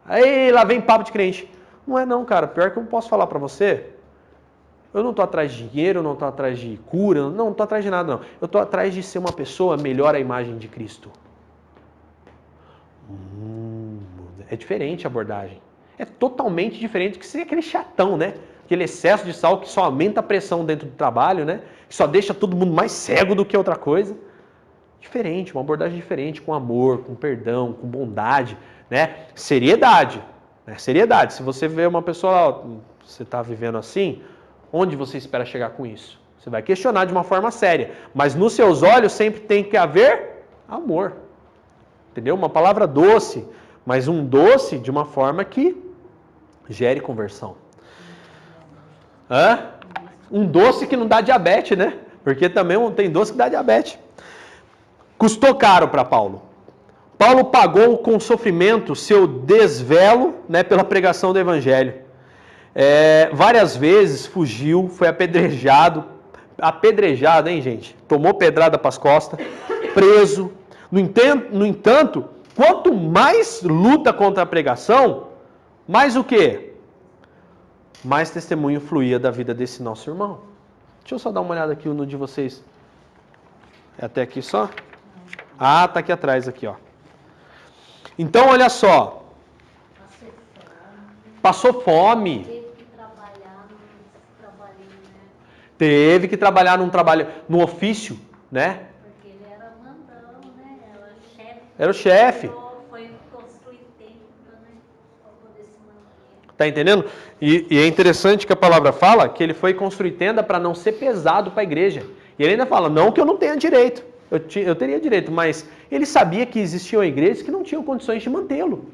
Aí, lá vem papo de crente. Não é não, cara. Pior que eu posso falar para você, eu não estou atrás de dinheiro, eu não estou atrás de cura, não estou atrás de nada, não. Eu estou atrás de ser uma pessoa melhor à imagem de Cristo. É diferente a abordagem. É totalmente diferente do que ser aquele chatão, né? Aquele excesso de sal que só aumenta a pressão dentro do trabalho, né? Que só deixa todo mundo mais cego do que outra coisa. Diferente, uma abordagem diferente, com amor, com perdão, com bondade, né? Seriedade. Né? Seriedade. Se você vê uma pessoa, você está vivendo assim, onde você espera chegar com isso? Você vai questionar de uma forma séria. Mas nos seus olhos sempre tem que haver amor. Entendeu? Uma palavra doce, mas um doce de uma forma que gere conversão. Um doce que não dá diabetes, né? Porque também tem doce que dá diabetes. Custou caro para Paulo. Paulo pagou com sofrimento seu desvelo, né, pela pregação do Evangelho. Várias vezes fugiu, foi apedrejado, hein, gente? Tomou pedrada para as costas, preso. No entanto, quanto mais luta contra a pregação, mais o quê? Mais testemunho fluía da vida desse nosso irmão. Deixa eu só dar uma olhada aqui no de vocês. É até aqui só? Ah, tá aqui atrás, aqui, ó. Então, olha só. Passou fome. Teve que trabalhar num trabalhinho, né? Teve que trabalhar no ofício, né? Porque ele era mandão, né? Era o chefe. Foi construir tempo, né? Para poder se manter. Tá entendendo? E é interessante que a palavra fala que ele foi construir tenda para não ser pesado para a igreja. E ele ainda fala, não que eu não tenha direito. Eu teria direito, mas ele sabia que existiam igrejas que não tinham condições de mantê-lo.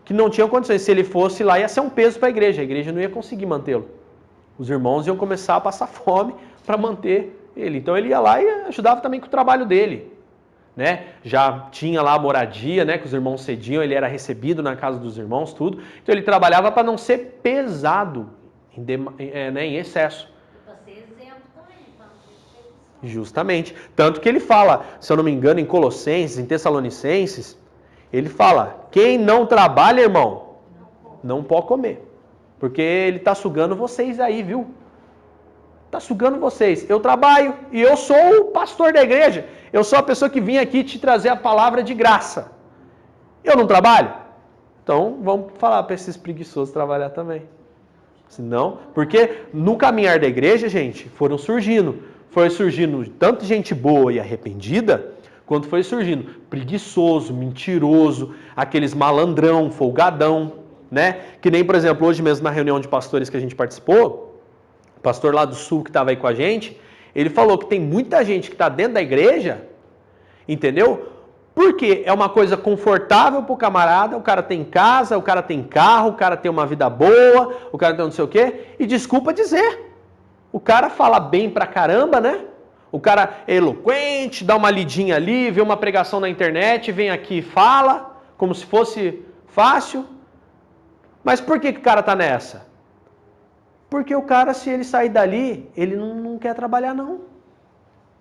Que não tinham condições. Se ele fosse lá, ia ser um peso para a igreja não ia conseguir mantê-lo. Os irmãos iam começar a passar fome para manter ele. Então ele ia lá e ajudava também com o trabalho dele. Né? Já tinha lá a moradia, né, que os irmãos cediam, ele era recebido na casa dos irmãos, tudo. Então ele trabalhava para não ser pesado em excesso. Para ser exemplo também. Justamente. Tanto que ele fala, se eu não me engano, em Colossenses, em Tessalonicenses, ele fala, quem não trabalha, irmão, não pode comer. Porque ele está sugando vocês aí, viu? Está sugando vocês. Eu trabalho e eu sou o pastor da igreja. Eu sou a pessoa que vim aqui te trazer a palavra de graça. Eu não trabalho? Então vamos falar para esses preguiçosos trabalhar também. Senão, porque no caminhar da igreja, gente, foi surgindo tanto gente boa e arrependida, quanto foi surgindo preguiçoso, mentiroso, aqueles malandrão, folgadão, né? Que nem, por exemplo, hoje mesmo na reunião de pastores que a gente participou, o pastor lá do sul que estava aí com a gente, ele falou que tem muita gente que está dentro da igreja, entendeu? Porque é uma coisa confortável para o camarada, o cara tem casa, o cara tem carro, o cara tem uma vida boa, o cara tem não sei o quê, e desculpa dizer, o cara fala bem pra caramba, né? O cara é eloquente, dá uma lidinha ali, vê uma pregação na internet, vem aqui e fala, como se fosse fácil. Mas por que o cara tá nessa? Porque o cara, se ele sair dali, ele não quer trabalhar, não.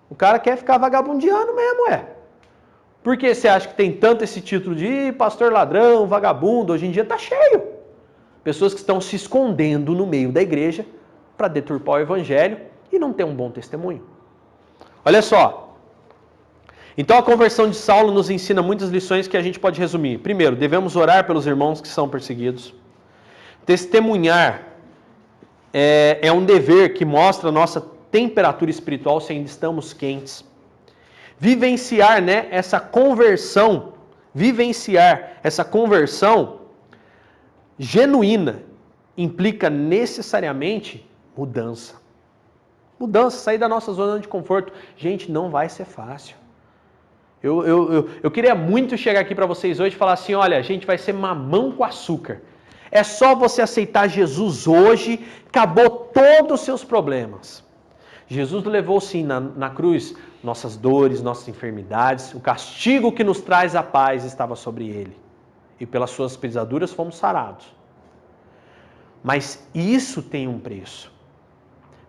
O cara quer ficar vagabundeando mesmo, Por que você acha que tem tanto esse título de pastor ladrão, vagabundo? Hoje em dia tá cheio. Pessoas que estão se escondendo no meio da igreja para deturpar o evangelho e não ter um bom testemunho. Olha só. Então a conversão de Saulo nos ensina muitas lições que a gente pode resumir. Primeiro, devemos orar pelos irmãos que são perseguidos. Testemunhar é um dever que mostra a nossa temperatura espiritual se ainda estamos quentes. Vivenciar, né, essa conversão genuína implica necessariamente mudança. Mudança, sair da nossa zona de conforto. Gente, não vai ser fácil. Eu queria muito chegar aqui para vocês hoje e falar assim, olha, a gente vai ser mamão com açúcar. É só você aceitar Jesus hoje, acabou todos os seus problemas. Jesus levou sim na cruz nossas dores, nossas enfermidades, o castigo que nos traz a paz estava sobre ele. E pelas suas pisaduras fomos sarados. Mas isso tem um preço.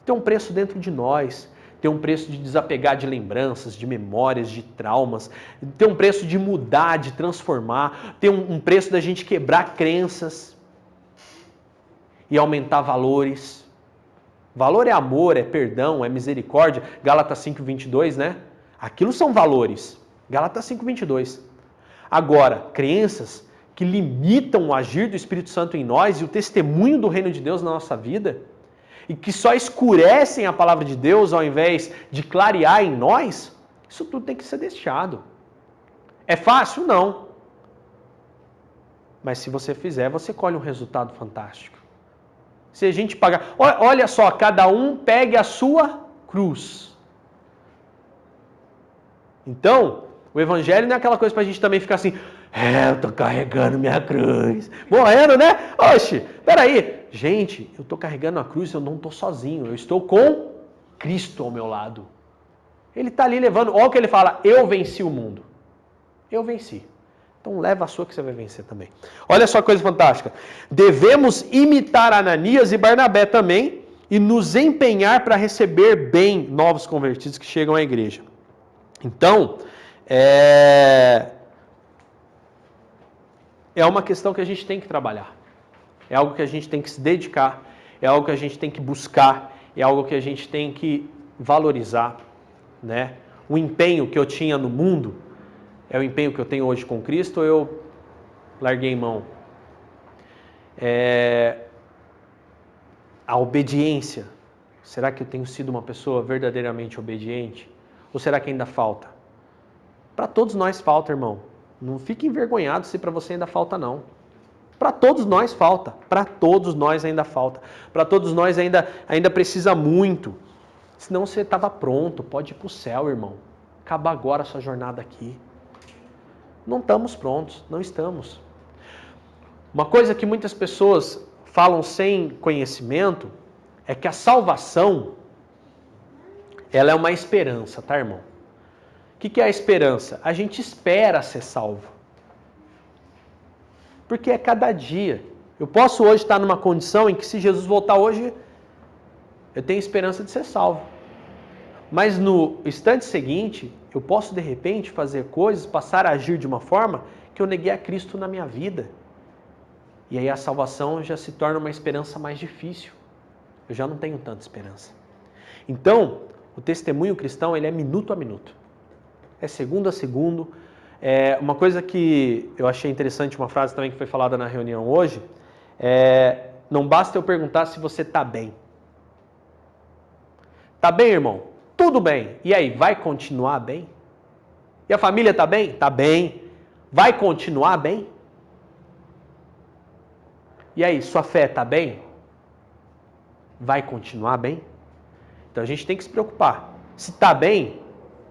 Tem um preço dentro de nós. Tem um preço de desapegar de lembranças, de memórias, de traumas. Tem um preço de mudar, de transformar. Tem um preço da gente quebrar crenças e aumentar valores. Valor é amor, é perdão, é misericórdia. Gálatas 5:22, né? Aquilo são valores. Gálatas 5:22. Agora, crenças que limitam o agir do Espírito Santo em nós e o testemunho do reino de Deus na nossa vida, e que só escurecem a palavra de Deus ao invés de clarear em nós, isso tudo tem que ser deixado. É fácil? Não. Mas se você fizer, você colhe um resultado fantástico. Se a gente pagar... Olha só, cada um pegue a sua cruz. Então, o evangelho não é aquela coisa pra gente também ficar assim, eu tô carregando minha cruz. Morrendo, né? Oxe, peraí. Gente, eu tô carregando a cruz, eu não tô sozinho. Eu estou com Cristo ao meu lado. Ele tá ali levando... Olha o que ele fala, eu venci o mundo. Eu venci. Então leva a sua que você vai vencer também. Olha só que coisa fantástica. Devemos imitar Ananias e Barnabé também e nos empenhar para receber bem novos convertidos que chegam à igreja. Então, é uma questão que a gente tem que trabalhar. É algo que a gente tem que se dedicar. É algo que a gente tem que buscar. É algo que a gente tem que valorizar, né? O empenho que eu tinha no mundo é o empenho que eu tenho hoje com Cristo ou eu larguei mão? A obediência. Será que eu tenho sido uma pessoa verdadeiramente obediente? Ou será que ainda falta? Para todos nós falta, irmão. Não fique envergonhado se para você ainda falta, não. Para todos nós falta. Para todos nós ainda falta. Para todos nós ainda precisa muito. Senão você estava pronto, pode ir para o céu, irmão. Acaba agora a sua jornada aqui. Não estamos prontos, não estamos. Uma coisa que muitas pessoas falam sem conhecimento é que a salvação, ela é uma esperança, tá, irmão? O que é a esperança? A gente espera ser salvo. Porque é cada dia. Eu posso hoje estar numa condição em que se Jesus voltar hoje, eu tenho esperança de ser salvo. Mas no instante seguinte, eu posso de repente fazer coisas, passar a agir de uma forma que eu neguei a Cristo na minha vida. E aí a salvação já se torna uma esperança mais difícil. Eu já não tenho tanta esperança. Então, o testemunho cristão, ele é minuto a minuto. É segundo a segundo. Uma coisa que eu achei interessante, uma frase também que foi falada na reunião hoje, não basta eu perguntar se você está bem. Tá bem, irmão? Tudo bem. E aí, vai continuar bem? E a família está bem? Está bem. Vai continuar bem? E aí, sua fé está bem? Vai continuar bem? Então a gente tem que se preocupar. Se está bem,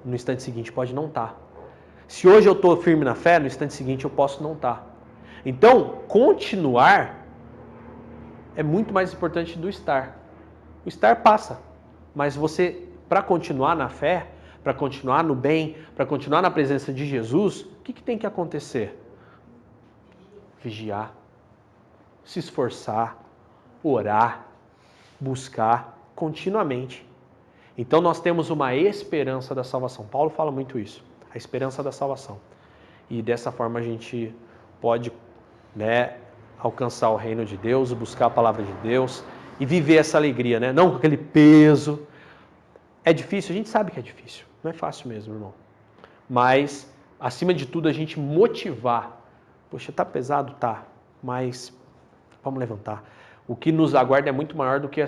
no instante seguinte pode não estar. Se hoje eu estou firme na fé, no instante seguinte eu posso não estar. Então, continuar é muito mais importante do estar. O estar passa, mas você, para continuar na fé, para continuar no bem, para continuar na presença de Jesus, o que tem que acontecer? Vigiar, se esforçar, orar, buscar continuamente. Então nós temos uma esperança da salvação. Paulo fala muito isso, a esperança da salvação. E dessa forma a gente pode, alcançar o reino de Deus, buscar a palavra de Deus e viver essa alegria, não com aquele peso. É difícil, a gente sabe que é difícil, não é fácil mesmo, irmão. Mas, acima de tudo, a gente motivar. Poxa, tá pesado? Tá, mas vamos levantar. O que nos aguarda é muito maior do que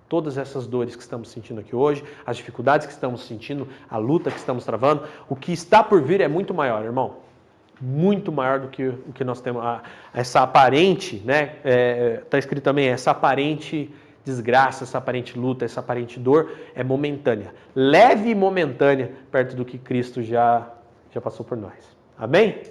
todas essas dores que estamos sentindo aqui hoje, as dificuldades que estamos sentindo, a luta que estamos travando. O que está por vir é muito maior, irmão. Muito maior do que o que nós temos. Essa aparente, está escrito também, essa aparente desgraça, essa aparente luta, essa aparente dor é momentânea. Leve e momentânea perto do que Cristo já passou por nós. Amém?